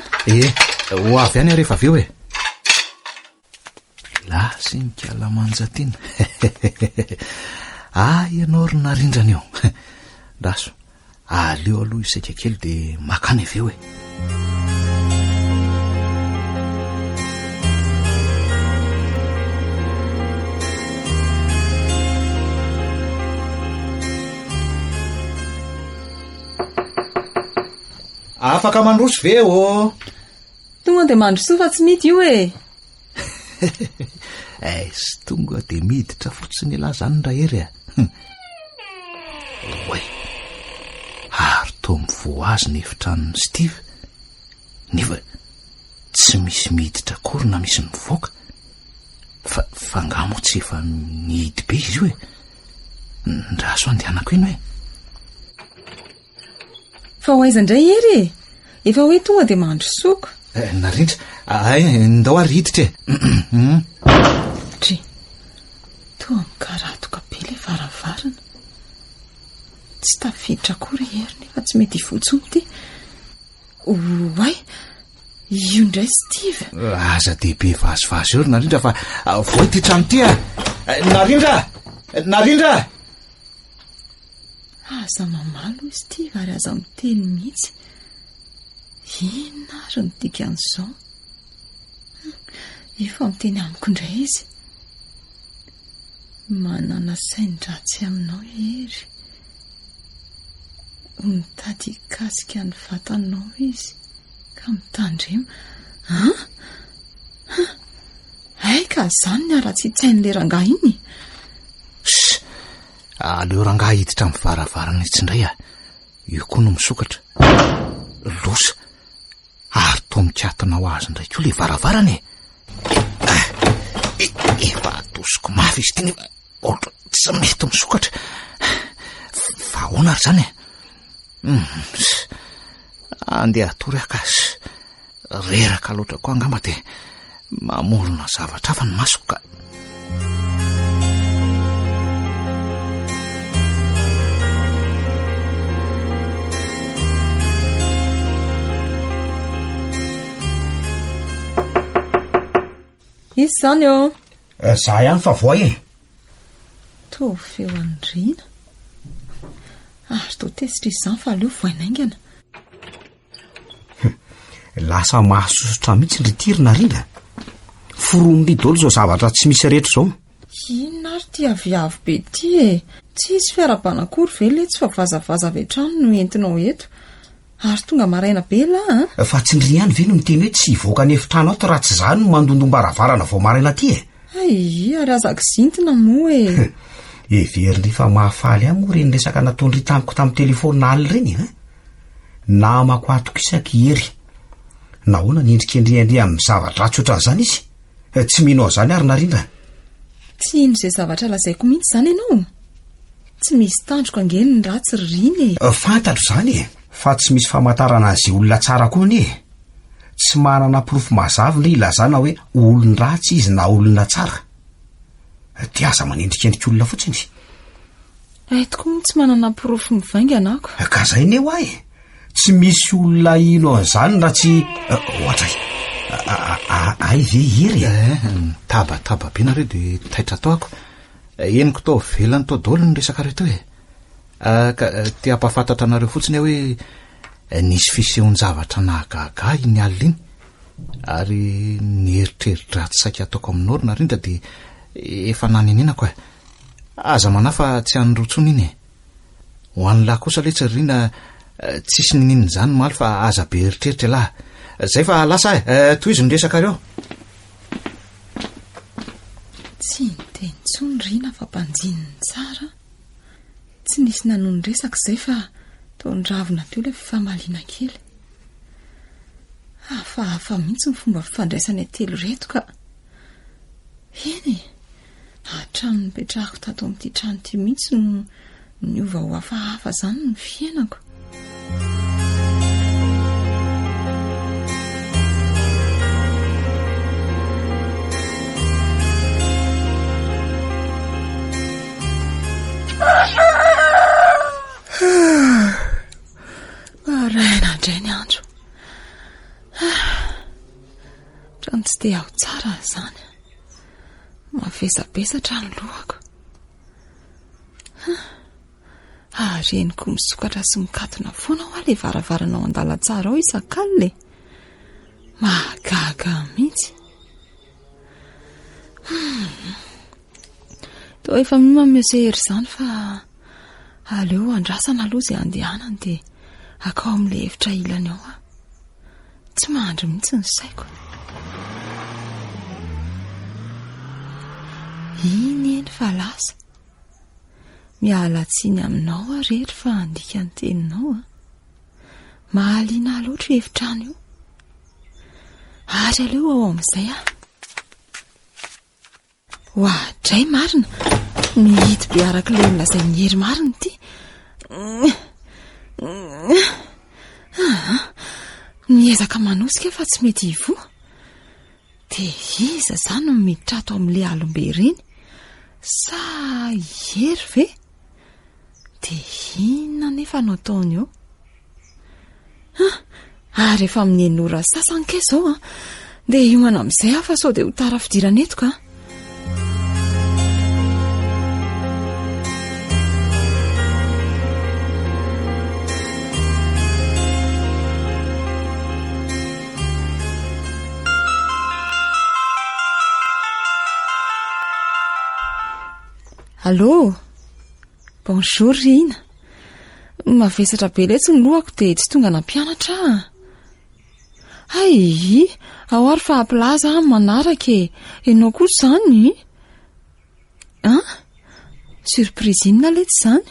ho avy any rehefa aveo la synikalamanjatiana ianao ry narindrana eo raso aleo aloha isaika kely dia makany aveo afaka mandroso ve o tonga dia mandrosoa fa tsy mity io sy tonga dia miditra fotsiny lahy zany raha hery oay ary to mivoazy ny efitranony Steve nefa tsy misy miditra akory na misy mivoaka fa ngamo tsy efa mihidy be izy io ndraso andehanako ino fa ho aiza indray ery efa hoe tonga dia mandrosoako narindra ndao ary hiditra dre toa mikaratoka be le varavarana tsy tafiditra akory hery nefa tsy mety hivotsony ty oay io indray Steve aza dehibe vazivazy eo ry narindra fa voa ty trano ty narindra aza mamalo i Steve ary aza miteny mihitsy inona ary ny dika an'izao efa miteny amiko indray izy manana sain-dratsy aminao hery mitady hikasika ny vatanao izy ka mitandremo aika zany ny ara-tsy-tsain'le rangahy iny aleo rangahy hiditra amin'ny varavarana itsy indray io koa no misokatra losa ary to mikatona ho azy indray koa le varavarana efa atosiko mafy izy ty nefa ohatra tsy mety misokatra fa ahoana ary zany andeha atory akasy reraka loatra koa angamba dia mamorona zavatra hafa ny masoko ka izy zany za ihany fa voay to feo andrina ary to tesitra izy zany fa aleo voainaingana lasa mahasosotra mihitsy ndrytiry narindra foronony dolo zao zavatra tsy misy rehetra zao inona ary ty aviavy be ty tsy isy fiarabanak'ory ve le tsy fa vazavaza avy trano no entinao eto ary tonga maraina be la fa tsy ndry ihany ve no miteny hoe tsy voaka ny efitrano ato raha tsy zany no mandondom-baravarana vao maraina ty ary azako zintina moa everindry fa mahafaly any moa reny resaka nataondry tamiko tamin'ny telefona aly reny namako atoko isaky hery nahoana niendrikendriandry amin'ny zavatra ratsy ohatran'izany izy tsy mino zany ary narindra tsy ino izay zavatra lazaiko mihitsy zany ianao tsy misy tandroko angely ny ratsy riny fantatro zany fa tsy misy famantarana azy olona tsara koa ny tsy manana porofo mazavy ny ilazana hoe olon-dratsy izy na olona tsara ty aza manendrikendriky olona fotsiny aitoko moa tsy manana porofo mivaingana ako ka zay ne ho ay tsy misy olona ino an'izany raha tsy ohatray ay ve hery tabataba be nareo dia taitra tao ako eniko tao velany tao dolo ny resaka reto ka ty ampafantatra anareo fotsiny hoe nisy fisehon-javatra nahagaga iny alina iny ary nieritreritra ratsy saika ataoko aminao ry narindra dia efa nanenenako aza manafa tsy anrotsony iny ho an'lahy kosa le tsy rina tsisy nininy zany maly fa aza be eritreritra lahy zay fa lasa toy izy nyresaka reo tsy niteny tsony rina fa mpanjininy tsara tsy nisy nanony resaka izay fa tao ndravina teo le famaliana kely hafahafa mihitsy ny fomba fifandraisany atelo reto ka eny hatrano nipetrahako tato amin'ity trano ty mihitsy no niova ho hafahafa zany ny fiainako Araina indray ny andro. Trano tsy dia ao tsara izany. Mavesabesatra ny lohako. Reniko misokatra sy mikatona foana ho le varavaranao an-dalantsara ao isan-kalile. Mahagaga mihitsy. Toa efa mimamesehery izany fa aleo andrasana aloha izay andehanana dia akao amin'ilay efitra ilany ao a. Tsy mahandro mihitsy ny saiko. Iny eny fa lasa. Miala tsiny aminao arery fa andika ny teninao a. Mahaliana loatra io efitrano io. Ary aleo ao amin'izay a. Dray marina. Mihity be araka ilay nilazay ny hery marina ity. Miezaka manosika fa tsy mety hivo. Dia iza izany no miditra ato amin'ilay alombe ireny? Sa hery ve? Dia inona nefa no ataony eo? Ary efa amin'ny enora sasany ke izao dia hiomana amin'izay aho fa sao dia ho tara fidirana eto ka. Allô? Bonjour Rina. Mavesatra be letsy ny lohako dia tsy tonga nampianatra. Ay, ao ary fa ampilaza manaraka enao kosa izany. Surprise inona letsy izany?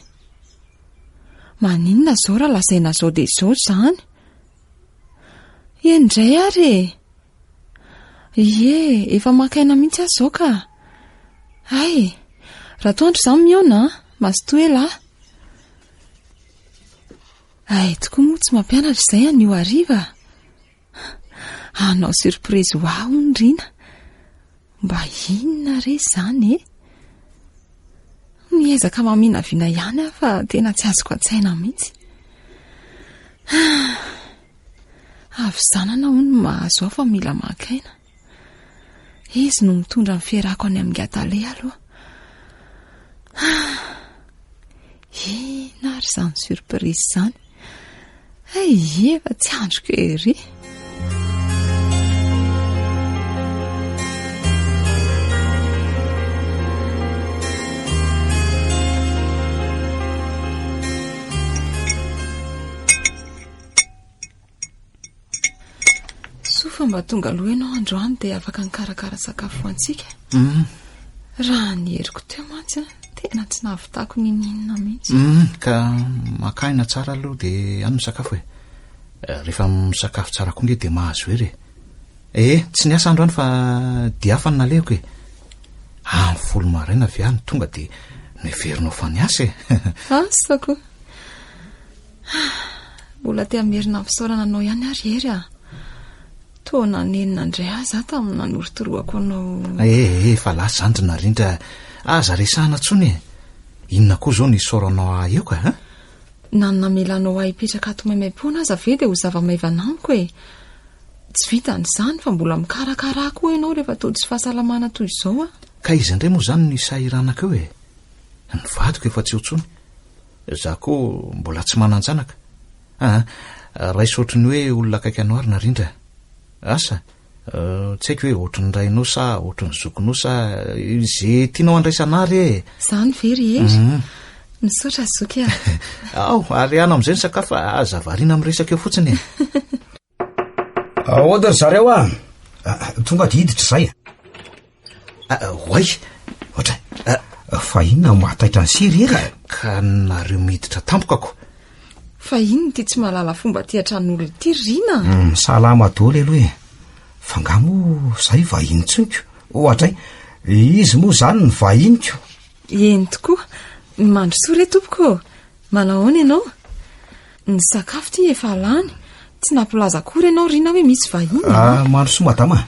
Maninona izao raha lazaina izao dia izao izany? Indray ary efa makaina mihitsy aho izao ka. Ay, raha toandro izany miona, mazotoa ela. Ay, tokoa moa tsy mampianatra izay anio hariva. Anao surprise ho aho ny Rina. Mba inona re izany Miezaka maminavina ihany aho fa tena tsy azoko an-tsaina mihitsy. Avy zanana hono mahazo aho fa mila makaina. Izy no mitondra ny fiarako any amin'ny gatale aloha. Ina ary izany surprise izany. Efa tsy androko ery. Sofa mba tonga aloha ianao androany dia afaka nikarakara sakafo antsika. Raha ny heriko teo mantsy tena tsy nahavitako ninina mihitsy. Ka makaina tsara aloha dia ano sakafo rehefa misakafo tsara koa nge dia mahazo hery. Tsy niasa androany fa dia hafa ny nalehiko amin'ny folo maraina avy any tonga dia neverinao fa niasa Asako. Mbola te hamerina fisaorana anao ihany ary hery Tona nenina indray aza tamin'ny nanorotoroako anao. Fa lasa zandry narindra aza resahana tsony. Inona koa zao ny soranao eo ka? Namelanao hipetraka ato maimai-pona aza ve dia ho zava-maivana amiko Tsy vitan'izany fa mbola mikarakara koa ianao rehefa toa tsy fahasalamana toy izao Ka izy indray moa zany ny sahiranako eo Ny vadiko efa tsy otsony. Za koa mbola tsy mananjanaka. Raisy otriny hoe olona akaiky anao ary narindra. Asa, tsy haiko hoe ohatrany rainao sa ohatrany zokinao sa izay tianao andraisanary Zany very Misaotra zoky ary ana amin'izay ny sakafo aza variana miresaka eo fotsiny Ohatra zareo tonga dia hiditra izay Hoay, ohatra fa inona mahataitra ny sery ka nareo miditra tampokako. Fa inona ty tsy mahalala fomba ty antran'olona ity Rina? Salama daholo aloha fa ngamo zay vahiny tsoniko. Ohatra izy moa zany ny vahiniko. Eny tokoa, mandrosoa re tompoko. Manao ahoana ianao? Ny sakafo ty efa lany. Tsy nampilaza akory ianao Rina hoe misy vahiny. Mandrosoa madama.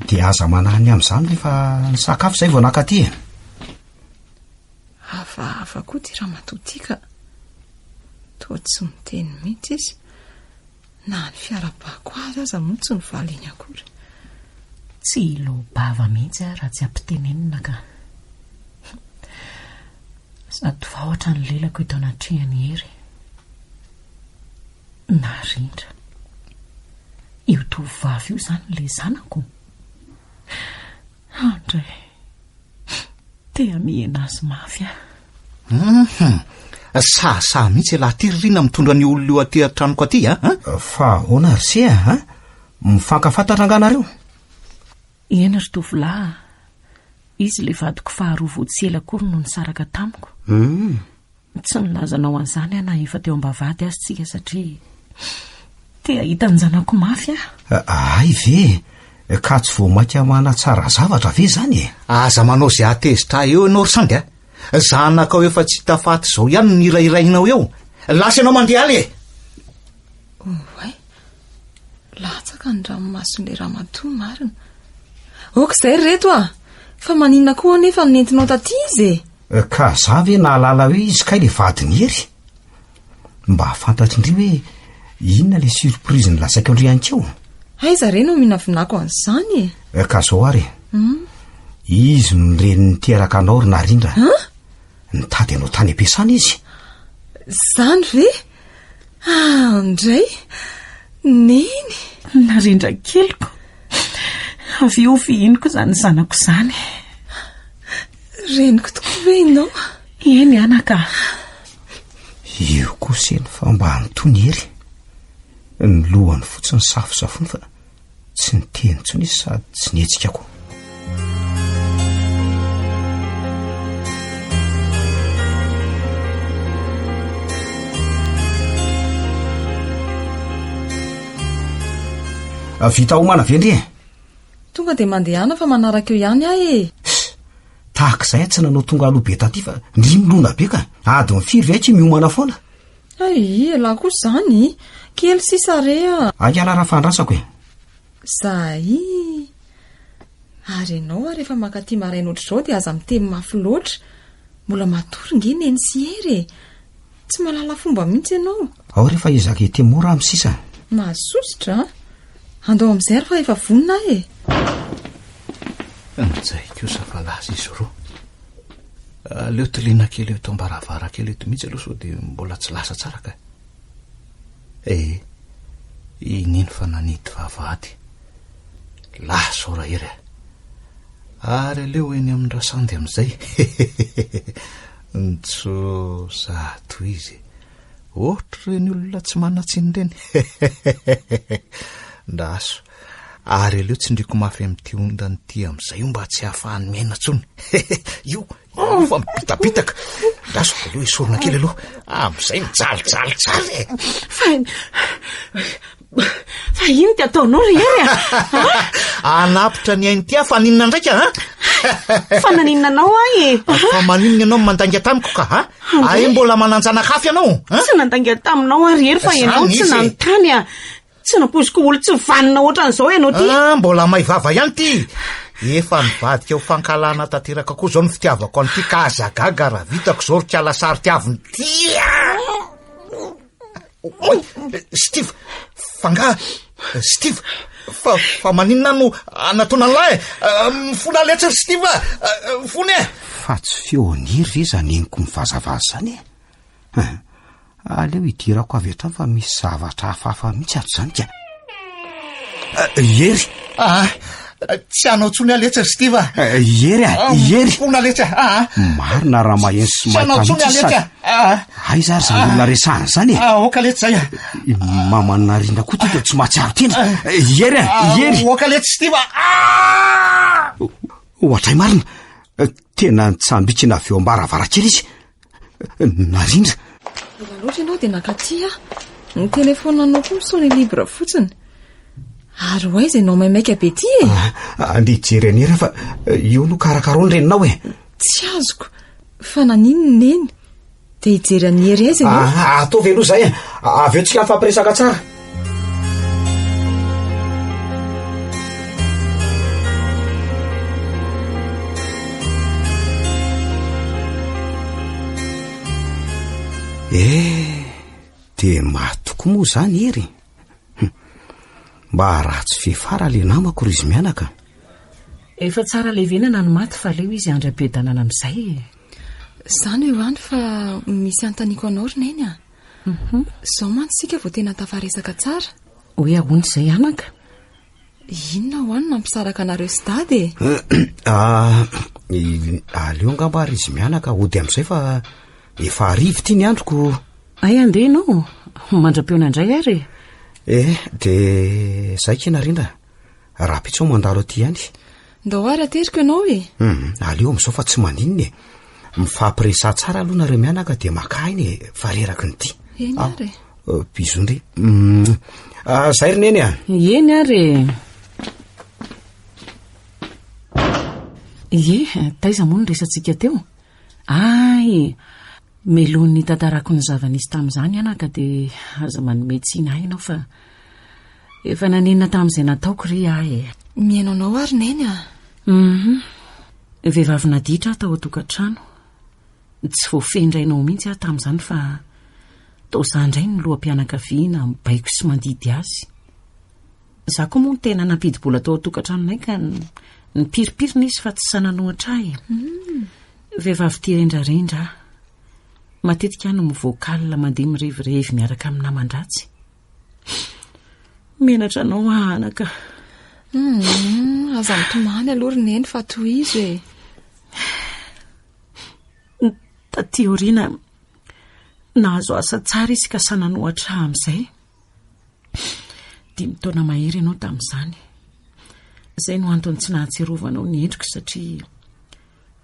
Dia aza manahany amin'izany rehefa ny sakafo zay vao nakaty. hafahafa koa ty raha matotika toa tsy miteny mihitsy izy na ny fiara-bako azy aza moa tsy nyvaliny akory. Tsy ilobava mihitsy raha tsy ampitenenina ka sady vahoatra ny lelako eto anatrehany hery narindra io tovavy io zany le zanako andray tea mihena azy mafy Sasa mihitsy laha tiririna mitondra ny olona io aty antranoko aty fa hoana ry se mifankafantatra anganareo? Eny ry tovolahy, izy le vadiko faharoa voatsela kory no nisaraka tamiko. Tsy nilazanao an'izany na efa teo am-bavady azy tsika satria tea hita ny zanako mafy ay ve ka tsy vao maika manatsara zavatra ve zany aza manao zay atezitra eo ianao ry sandy zanakao efa tsy tafaty zao ihany ny irairainao eo, lasa ianao mandeha aly oay latsaka ny ranomason'le ramatoa marina. Okizay reto fa maninona koa anefa nentinao taty izy ka za ve nahalala hoe izy kay le vadiny ery mba fantatry ndry hoe inona le surprise ny lasaka andro ihany keo. Aiza reny no minavinako an'izany ka zao ary izy nyreny niteraka anao ry narindra nitady anao tany ampiasana izy. Zany ve ndray neny narindra keliko avy eo fihiniko zany zanako zany. Reniko tokoa ve ianao? Eny anaka. Io kosa ny fa mba nitony ery ny lohany fotsiny safosafony fa tsy niteny tsony izy sady tsy nihetsika koa. Vita homana vendry tonga dia mandehana fa manaraka eo ihany tahaka izay tsy nanao tonga aloha be taty fa ndrimolona be ka ady mifiry ve tsy miomana foana. Laha kosa zany kely sisa re akiala raha fandrasako zay ary ianao rehefa makaty maraina ohatr'izao dia aza miteny mafy loatra, mbola matory nge neny sy hery tsy malala fomba mihitsy ianao. Ao rehefa izaka ety mora amin'ny sisa mahasositra andao amin'izay fa efa vonina Nzay kosa fa laza izy roa leo tiliana kely eo tambaravara kely eto mihitsy aloha sao dia mbola tsy lasa tsara ka ininy fa nanity vavady lasa ora hery ary aleo eny amin'ny rasandy amin'izay nitso zato izy ohatra reny olona tsy manatsiny reny ndaso ary aleo tsy ndriko mafy amin'ity ondany ty amin'izay mba tsy hahafahany miaina tsony io fa mipitapitaka ndaso aleo isorona kely aloha amin'izay mijalijalijalijaly fa ino ty ataonao ry hery anapitra ny ainy ty fa ninona ndraika fa naninona anao fa maninona ianao mandanga tamiko ka ae mbola mananjanakafy ianao tsy nandanga taminao ary hery fa ianao tsy nanontany tsy naposiko olo tsy vanina ohatran'izao ianao ty mbola maivava ihany ty efa nivadika ho fankalana tanteraka koa zao ny fitiavako an'ity ka azagaga raha vitako zao rikala sary tiaviny ty Steve fanga Steve fa maninona no anatona an'lahy mifona letsa Steve mifony fa tsy feoniry ve zany eniko mivazavazy zany aleo hidirako avy eto fa misy zavatra hafahafa mihitsy ato zany ka hery tsy anao tsony aletsa Steve hery mifona letsa marina raha maheno sy mahita aiza ary zany olona resahany zany oka letsa zay mamanina rindra koa ty tsy mahatsiaro tena hery oka letsa Steve ohatray marina tena nitsambikina avy eo ambaravarankely izy narindra loatra ianao dia nakatia ny telefonanao koa misao ny libra fotsiny ary ho aiza ianao maimaika be ty andehijery any era fa io no karakarao ny reninao tsy azoko fa naninona eny dia hijery any hery aiza ianao ataovy aloha zay avy eo tsika mifampiresaka tsara dia matoko moa izany ery. Mba ratsy fefara le namako ry izy mianaka. Efa tsara levenana no maty fa leo izy andra-bedanana amin'izay. Izany eo any fa misy antaniako anao roneny a. Izao mantsika vao tena tafaresaka tsara. Hoe ahoana izay anaka? Inona ho any nampisaraka anareo sy dady aleo angamba ry izy mianaka ody amin'izay fa efa arivo ity ny androko. Ay andeha ianao mandra-peona indray ary. Dia izay kena rindra raha pitsao mandalo aty ihany. ndao ary ateriko ianao e. Aleo amin'izao fa tsy maninona e. Mifampiresa tsara aloha nareo mianaka dia makainy e fa reraky ny ty. Eny ary bizondry izay rineny a. Eny ary. Taiza moa ny resantsika teo? Ay, melohan'ny tantarako ny zava-nisy tamin'izany anaka dia aza manometsina ahy ianao fa efa nanenina tamin'izay nataoko ry ahy. Mihaino anao ary neny a. Vehivavy naditra tao an-tokantrano. Tsy voafendrainao mihitsy aho tamin'izany fa tao izaho indray ny loham-pianakaviana mibaiko sy mandidy azy. Izaho koa moa ny tena nampidibola tao an-tokantranonay ka ny piripirina izy fa tsy sananohatra ahy. Vehivavy tia rendrarendra. Matetika no mivoakalina mandeha mirevirevy miaraka amin'ny naman-dratsy. Menatra anao anaka. Aza mitomany aloha roneny fa toy izy e. Taty aoriana nahazo asa tsara izy ka sananohatra amin'izay. 5 taona mahery ianao tamin'izany. Izay no antony tsy nahatserovanao ny endriko satria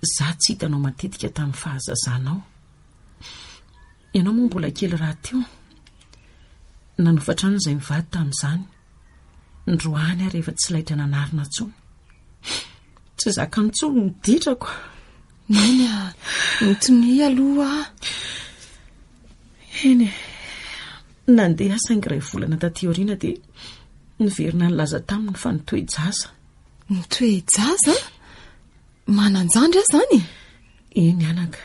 izaho tsy hitanao matetika tamin'ny fahazazanao. Ianao moa mbola kely raha teo. Nanofatrano izay mivady tamin'izany. Ndroany ary efa tsy laitra nanarina intsony. Tsy zaka intsony niditrako. Neny a, nitony aloha. Eny, nandeha saingy iray volana taty aoriana dia niverina nilaza taminy fa nitoejaza. Nitoejaza? Mananjandry aho izany? Eny anaka,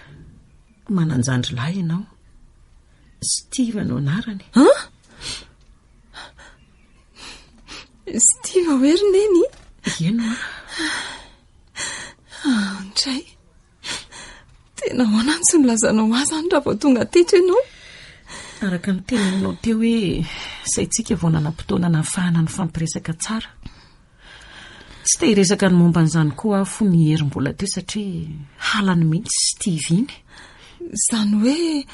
mananjandry lahy ianao. Steve no anarany. Steve hoe roneny? Eno Ndray. Tena hoana ny tsy nilazanao azy any raha vao tonga tetra ianao. Araka ny teninao teo hoe saintsika vao nanam-potoana nahafahana ny fampiresaka tsara. Tsy te hiresaka ny momba an'izany koa fo ny herim-bola teo satria halany mihitsy Steve iny. Izany hoe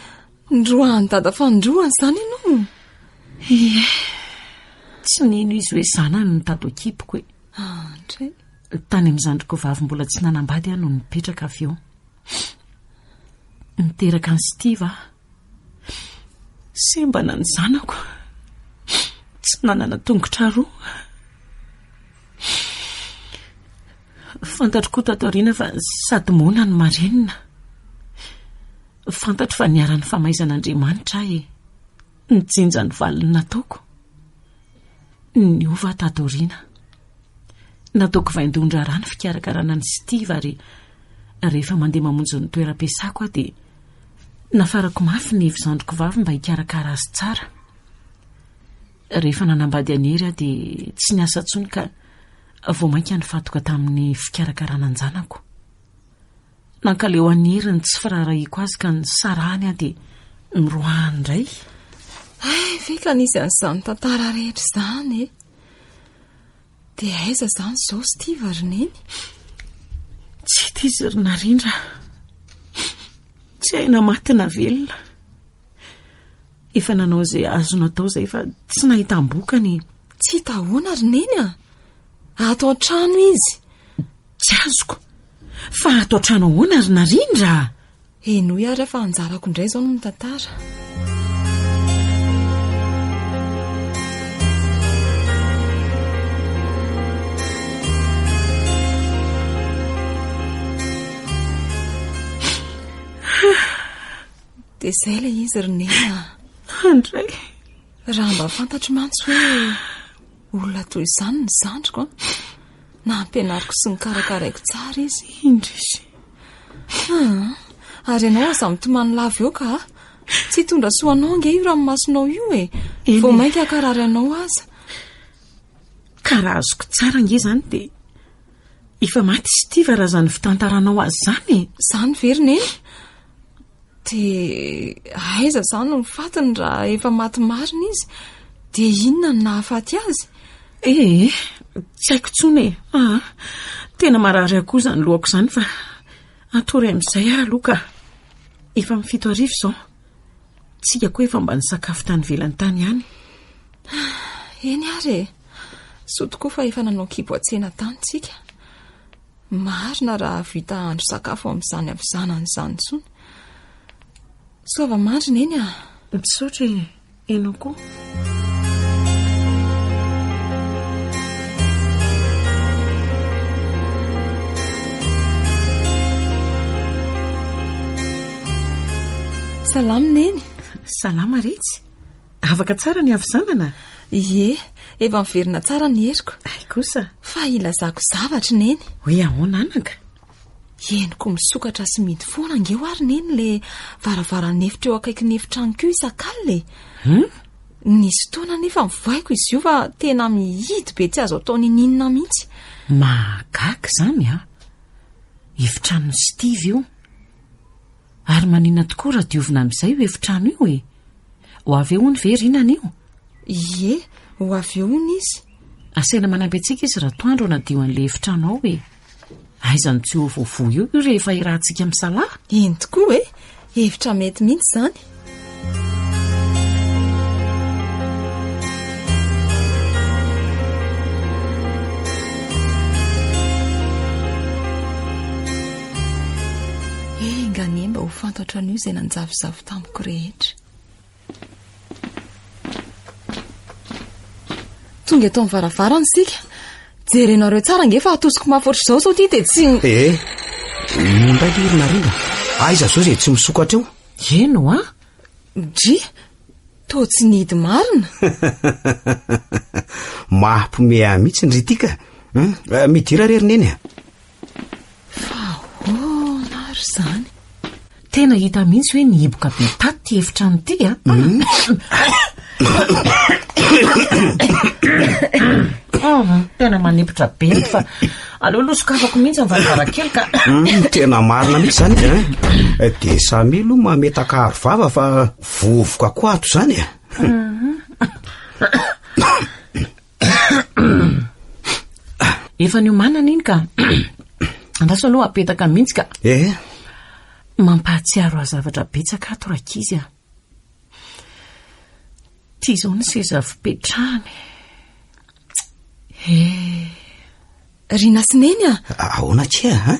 ndroany dada fa ndroany izany ianao? Tsy nino izy hoe zanany ny tato ekipiko e. Ndray. Tany amin'izandriko vavy mbola tsy nanambady aho no nipetraka avy eo. Niteraka ny Steve aho. Sembana ny zanako. Tsy nanana tongotra roa. Fantatro koa tato aoriana fa sady mona ny marenina. Fantatro fa niara-ny famaizan'Andriamanitra ahy nijinja ny valiny nataoko. Niova tato aoriana. Nataoko vaindondra rano fikarakarana ny Steve ary rehefa mandeha mamonjy ny toeram-piasako aho dia nafarako mafy ny evizandriko vavy mba hikarakara azy tsara. Rehefa nanambady anery aho dia tsy niasa intsony ka vao mainka nifatoka tamin'ny fikarakarana an-janako. Nankaleo anery ny tsy firarahiako azy ka ny sarahany aho dia niroahany indray. Veka nisy an'izany tantara rehetra izany e. Dia aiza izany izao Steve roneny? Tsy hita izy ry narindra. Tsy haina matina velona. Efa nanao izay azo natao izay fa tsy nahita ambokany. Tsy hita ahoana roneny a? Ato an-trano izy. Tsy azoko. Fa ato an-trano ahoana ry narindra? Enoy ary fa anjarako indray izao no mitantara. Dia izay ilay izy ronena. Andray. Raha mba fantatro mantsy hoe olona toy izany ny zandriko na ampianariko sy ny karakaraiko tsara izy. Indrisy. Ary ianao aza mitomany lava eo ka tsy hitondra soanao nge io raha masinao io e. Vao mainka akarary anao aza. Karaha azoko tsara nge zany dia efa maty Steve raha zany fitantaranao azy zany. Zany verina eny. Dia aiza zany no fatiny raha efa maty marina izy. Dia inona no nahafaty azy? Tsy haiko tsony e. Tena marary akoho zany lohako zany fa atory amin'izay aloha ka efa mifito arivo izao. Tsika koa efa mba nisakafo tany velany tany ihany. Eny ary e. So tokoa fa efa nanao kibo an-tsena tany tsika. Marina raha vita andro sakafo amin'izany avizanany izany tsony. Sova mandrina eny a. Misaotra enao koa. Salama neny. Salama retsy. Afaka tsara ny avizanana. Ie, efa miverina tsara ny heriko. Ay kosa. Fa ilazako zavatra neny. Hoe ahoana anaka? Henoko misokatra sy midy foana nge ho ary neny le varavaran'efitra eo akaiky ny efitrano isan-kalina e. Nisy fotoana nefa mivaiko izy io fa tena mihidy be tsy azo atao ninina mihitsy. Mahagaga zany a. Efitrano Steve io. Ary manina tokoa raha diovina amin'izay io efitrano io e. Ho avy eo ny verinan io. Ie, ho avy eo ny izy. Asaina manampy antsika izy raha toandro nadio an'le efitrano ao e. Aizany tsy ho vovo io rehefa irahantsika misalahy. Eny tokoa e. Hevitra mety mihitsy zany. Enganie mba ho fantatra an'io izay nanjavozavo tamiko rehetra. Tonga eto amin'ny varavarana sika. Jerenareo tsara nge fa atosiko mahafotra izao sao ty dia tsy... Mindray lirina ringa. Aiza zao izay tsy misokatra eo? Eno a? Dri, to tsy nidy marina. Mahampomea mihitsy ny ritika. Midira rerina eny a. Fa naro zany. Tena hita mihitsy hoe nihiboka be tato ty efitrano ty a. Tena manipotra be fa aleo sokafako mihitsy amin'ny varavarankely ka. Tena marina mihitsy zany dia samilo mametaka aro vava fa vovoka koa ato zany a. Efa ny omanana iny ka andraso aloha apetaka mihitsy ka. Mampahatsiaro aho zavatra betsaka ato rakizy a. Tia izao ny seza fipetrahany. Rina sineny a? Ahoana tsy a?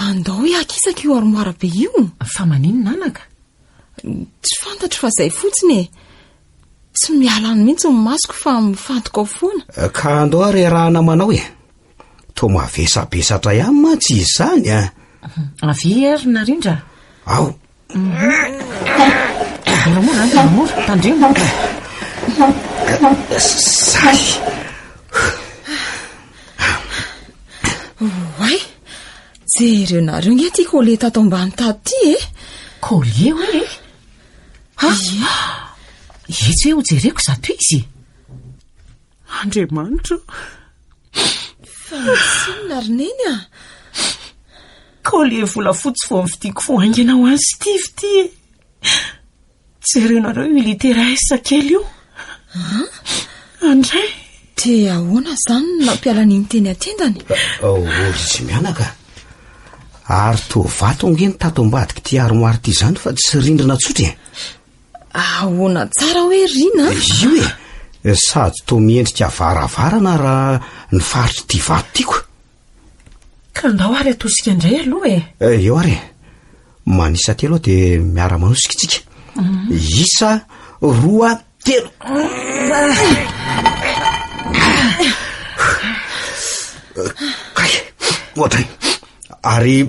Andao iakisaka io armoara be io. Fa maninona anaka? Tsy fantatro fa izay fotsiny e. Tsy mialany mihitsy ny masoko fa mifantoka ao foana. Ka andao ary arahana manao e. To mavesabesatra ihany mantsy izy zany a. Avy ary narindra. Ao. Mora, tandremo. Say. Oay, jereo nareo nge ty kolie tato ambany tato ty e. Kolie hoe? Etsy hoe ho jereko zato izy. Andriamanitra. Fansinina ry neny a. Kolie volafotsy vao mivitiko foaingana ho an'ny Steve ty e. Jereo nareo io litera S kely io. Andray. Dia ahoana zany nampiala ny miteny atendany? Izy mianaka. Ary to vato ngeny tato ambadika ty armoara ty zany fa tsy rindrina tsotra. Ahoana tsara hoe rina? Io e. Sady to miendrika varavarana raha ny faritry ty vato tiako. Ka ndao ary atosika indray aloha e. Eo ary. Manisa telo aho dia miara-manosika tsika. Isa, roa, telo. Kay, ohatray. Ary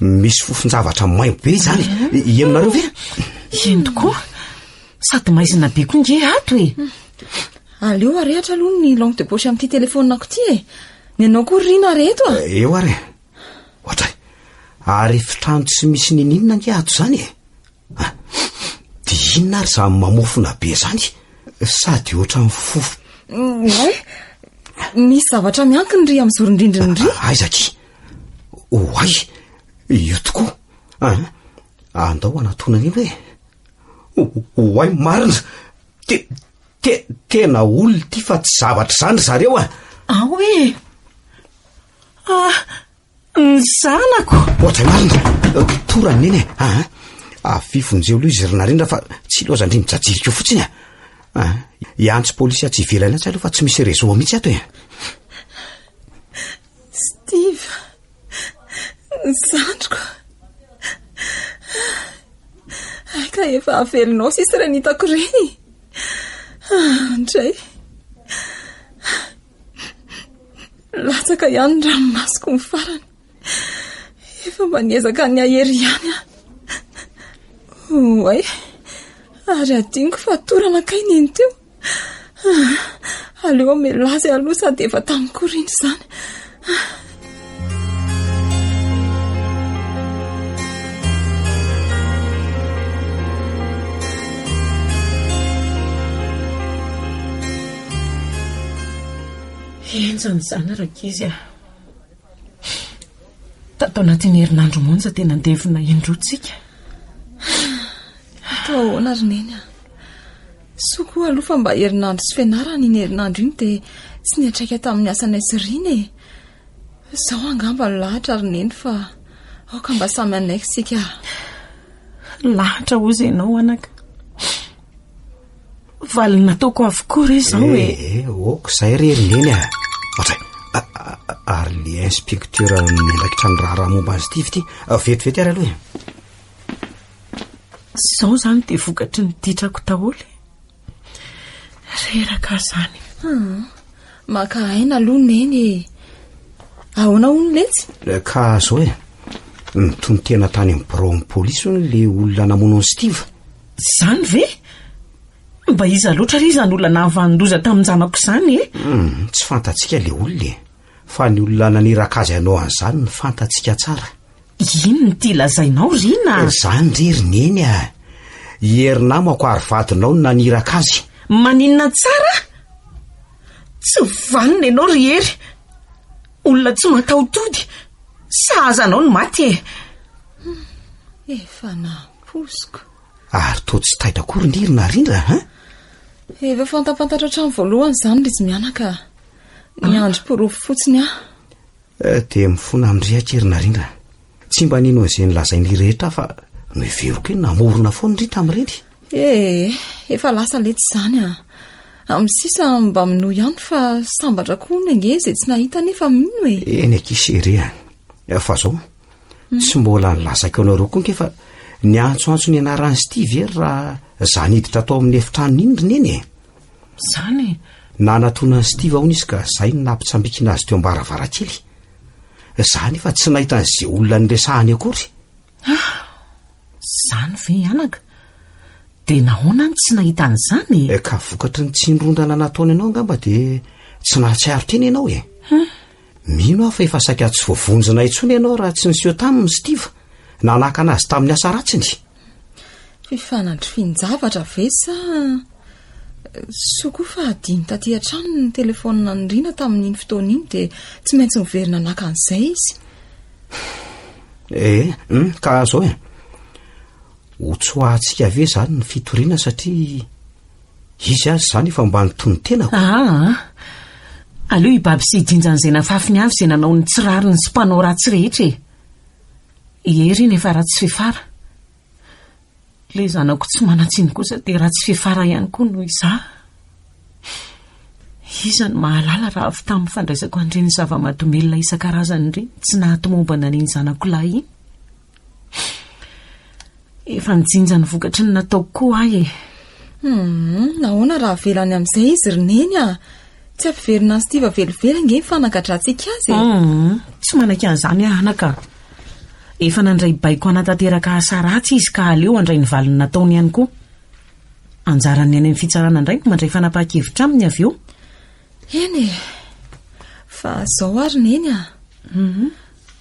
misy fofon-javatra maimbo be zany. Ienonareo ve? Eny tokoa. Sady maizina be koa nge ato e. Aleo arehatra aloha ny langue de poche amin'ity telefonako ty e. Ny anao koa rina reto a. Eo ary. Ohatray. Ary fitrano tsy misy ninina nge ato zany e. dia inona ary za mamofona be zany sady oatra ny fofo. Misy zavatra miankiny ry amin'ny zoron-drindriny ry. Aizaky oay io tokoa andao anatonana iny hoe oay marina tena olona ty fa tsy zavatra zany zareo hoe ny zanako ohatray marina torany iny afifonjeo aloha izy rinarindra fa tsy loazandry mijajirika io fotsiny iantsy polisy tsy ivelany atsy aloha fa tsy misy réseau mihitsy ato Steve, ny zandriko ka efa avelinao sisy reny hitako reny andray latsaka ihany ny ranomasoko ny farany efa mba niezaka ny ahery ihany oay ary adiniko fa torana kainy iny teo aleo melazy aloha sady efa tamiko riny zany. Enjany zany rakizy tato anatin'ny herinandro monja tena andevina indrotsika. Atao ahoana rineny sokoa aloha fa mba herinandro sy fianarana iny herinandro iny dia tsy niatraika tamin'ny asanay sy riny zaho angamba ny lahatra rineny fa aoka mba samy anaiky sika. Lahatra ozy ianao anaka valina nataoko avokoa re zao oko zay re rineny ohatray ary le inspecteur miendrakitra ny raha momba azy ity ty vetivety ary aloha zao zany dia vokatry ny ditrako taholy reraka zany maka aina aloha neny ahoana hono letsy ka zao nitony tena tany amin'ny bureau polisy ony le olona namono ny Steve zany ve mba iza loatra ry izany olona nahavanondoza tamin-janako izany tsy fantatsika le olona fa ny olona naniraka azy anao an'izany ny fantatsika tsara. Ino ty lazainao rina zany ry rineny herinamako ary vadinao no naniraka azy. Maninona tsara tsy vanina ianao ry hery olona tsy mataotody sahazanao ny maty efa naposiko ary to tsy taitra kory ndirina rindra efa fantapantatra trano voalohany zany izy mianaka miandro porofo fotsiny dia mifona amindriakerina rindra tsy mba nino izay nilazainy rehetra fa miveroko iny namorona foana ry tamin'ireny efa lasa letsy zany amin'ny sisa mba mino ihany fa sambatra koa ny ange izay tsy nahita nefa mino eny akisere fa zao tsy mbola nilasaka eo nareo koa nkefa ny antsoantso ny anaran'ny Steve raha zany hiditra atao amin'ny efitranony iny rineny zany nanatona ny Steve aony izy ka zay ny nampitsambikina azy teo ambaravarakely zany efa tsy nahita an'izay olona niresahany akory zany ve anaka dia nahoana ny tsy nahita an'izany ka vokatry ny tsy nirondana nataony ianao angamba dia tsy nahatsiaro teny ianao mino aho fa efa saika tsy voavonjina intsony ianao raha tsy niseho taminy Steve nanaka anazy tamin'ny asa ratsiny fifanandry finjavatra vesa sokoa fa adiny taty an-trano ny telefonina ny rina tamin'iny fotoana iny dia tsy maintsy miverina naka an'izay izy ka zao hotsoahantsika ve zany ny fitoriana satria izy azy zany efa mba nitony tenako aleo ibaby sy hidinjan'izay nafafiny avy izay nanao ny tsirariny sy mpanao ratsy rehetra hery nefa ratsy fefara le zanako tsy manatsiny kosa dia ratsy fefara ihany koa noho izaho iza ny mahalala raha avy tamin'ny fandraisako an'ireny zava-matomelona isan-karazany ireny tsy nahatomombana n'iny zanako lahy iny efa nijinja ny vokatry ny nataoko koa ahy nahoana raha velany amin'izay izy rineny tsy ampiverina ny Steve velively nge fanagadratsika azy tsy manaka an'izany anaka efa nandray baiko anatanteraka asa ratsy izy ka aleo andray ny valiny nataony ihany koa anjarany any amin'ny fitsarana indray no mandray fanapahan-kevitra aminy avy eo eny fa zao ary neny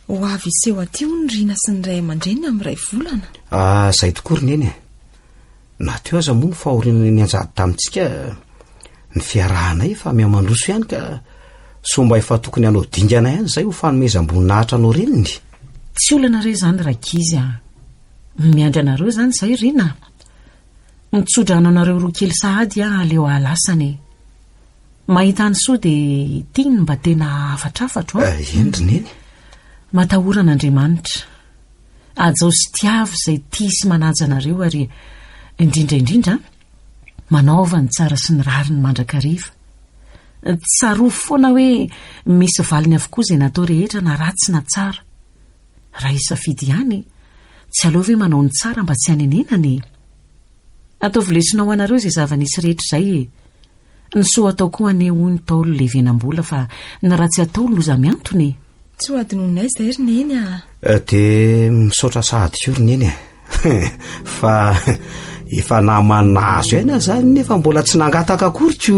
ho avy iseho aty ho ny rina sy ny ray aman-dreny amin'ny ray volana zay tokoa rineny na teo aza moa ny fahorinana ny anjady tamintsika ny fiarahanay fa mihamandroso ihany ka somba efa tokony hanao dingana ihany zay ho fanomezam-boninahitra anao reniny. Tsy olana reo zany rakizy a, miandry anareo zany zay rina, mitsodrano anareo roa kely sahady aleo alasany. Mahita ny soa dia tiany mba tena afatrafatra endriny eny matahoranaandriamanitra ajao sy tiavy izay tia sy manaja anareo ary indrindraindrindra manaova ny tsara sy ny rary ny mandrakariva. Tsaro foana hoe misy valiny avokoa izay natao rehetra na ratsy na tsara. Raha isafidy ihany tsy aleo hoe manao ny tsara mba tsy hanenenany. Ataovy lesona ho anareo izay zava-nisy rehetra izay ny soa atao koa aneho ny taolo levenam-bola fa ny ratsy atao loza miantony. Tsy ho adinonay izay ry neny dia misaotra sahady fioriny eny fa efa namanazo ihany zany nefa mbola tsy nangataka akory ko.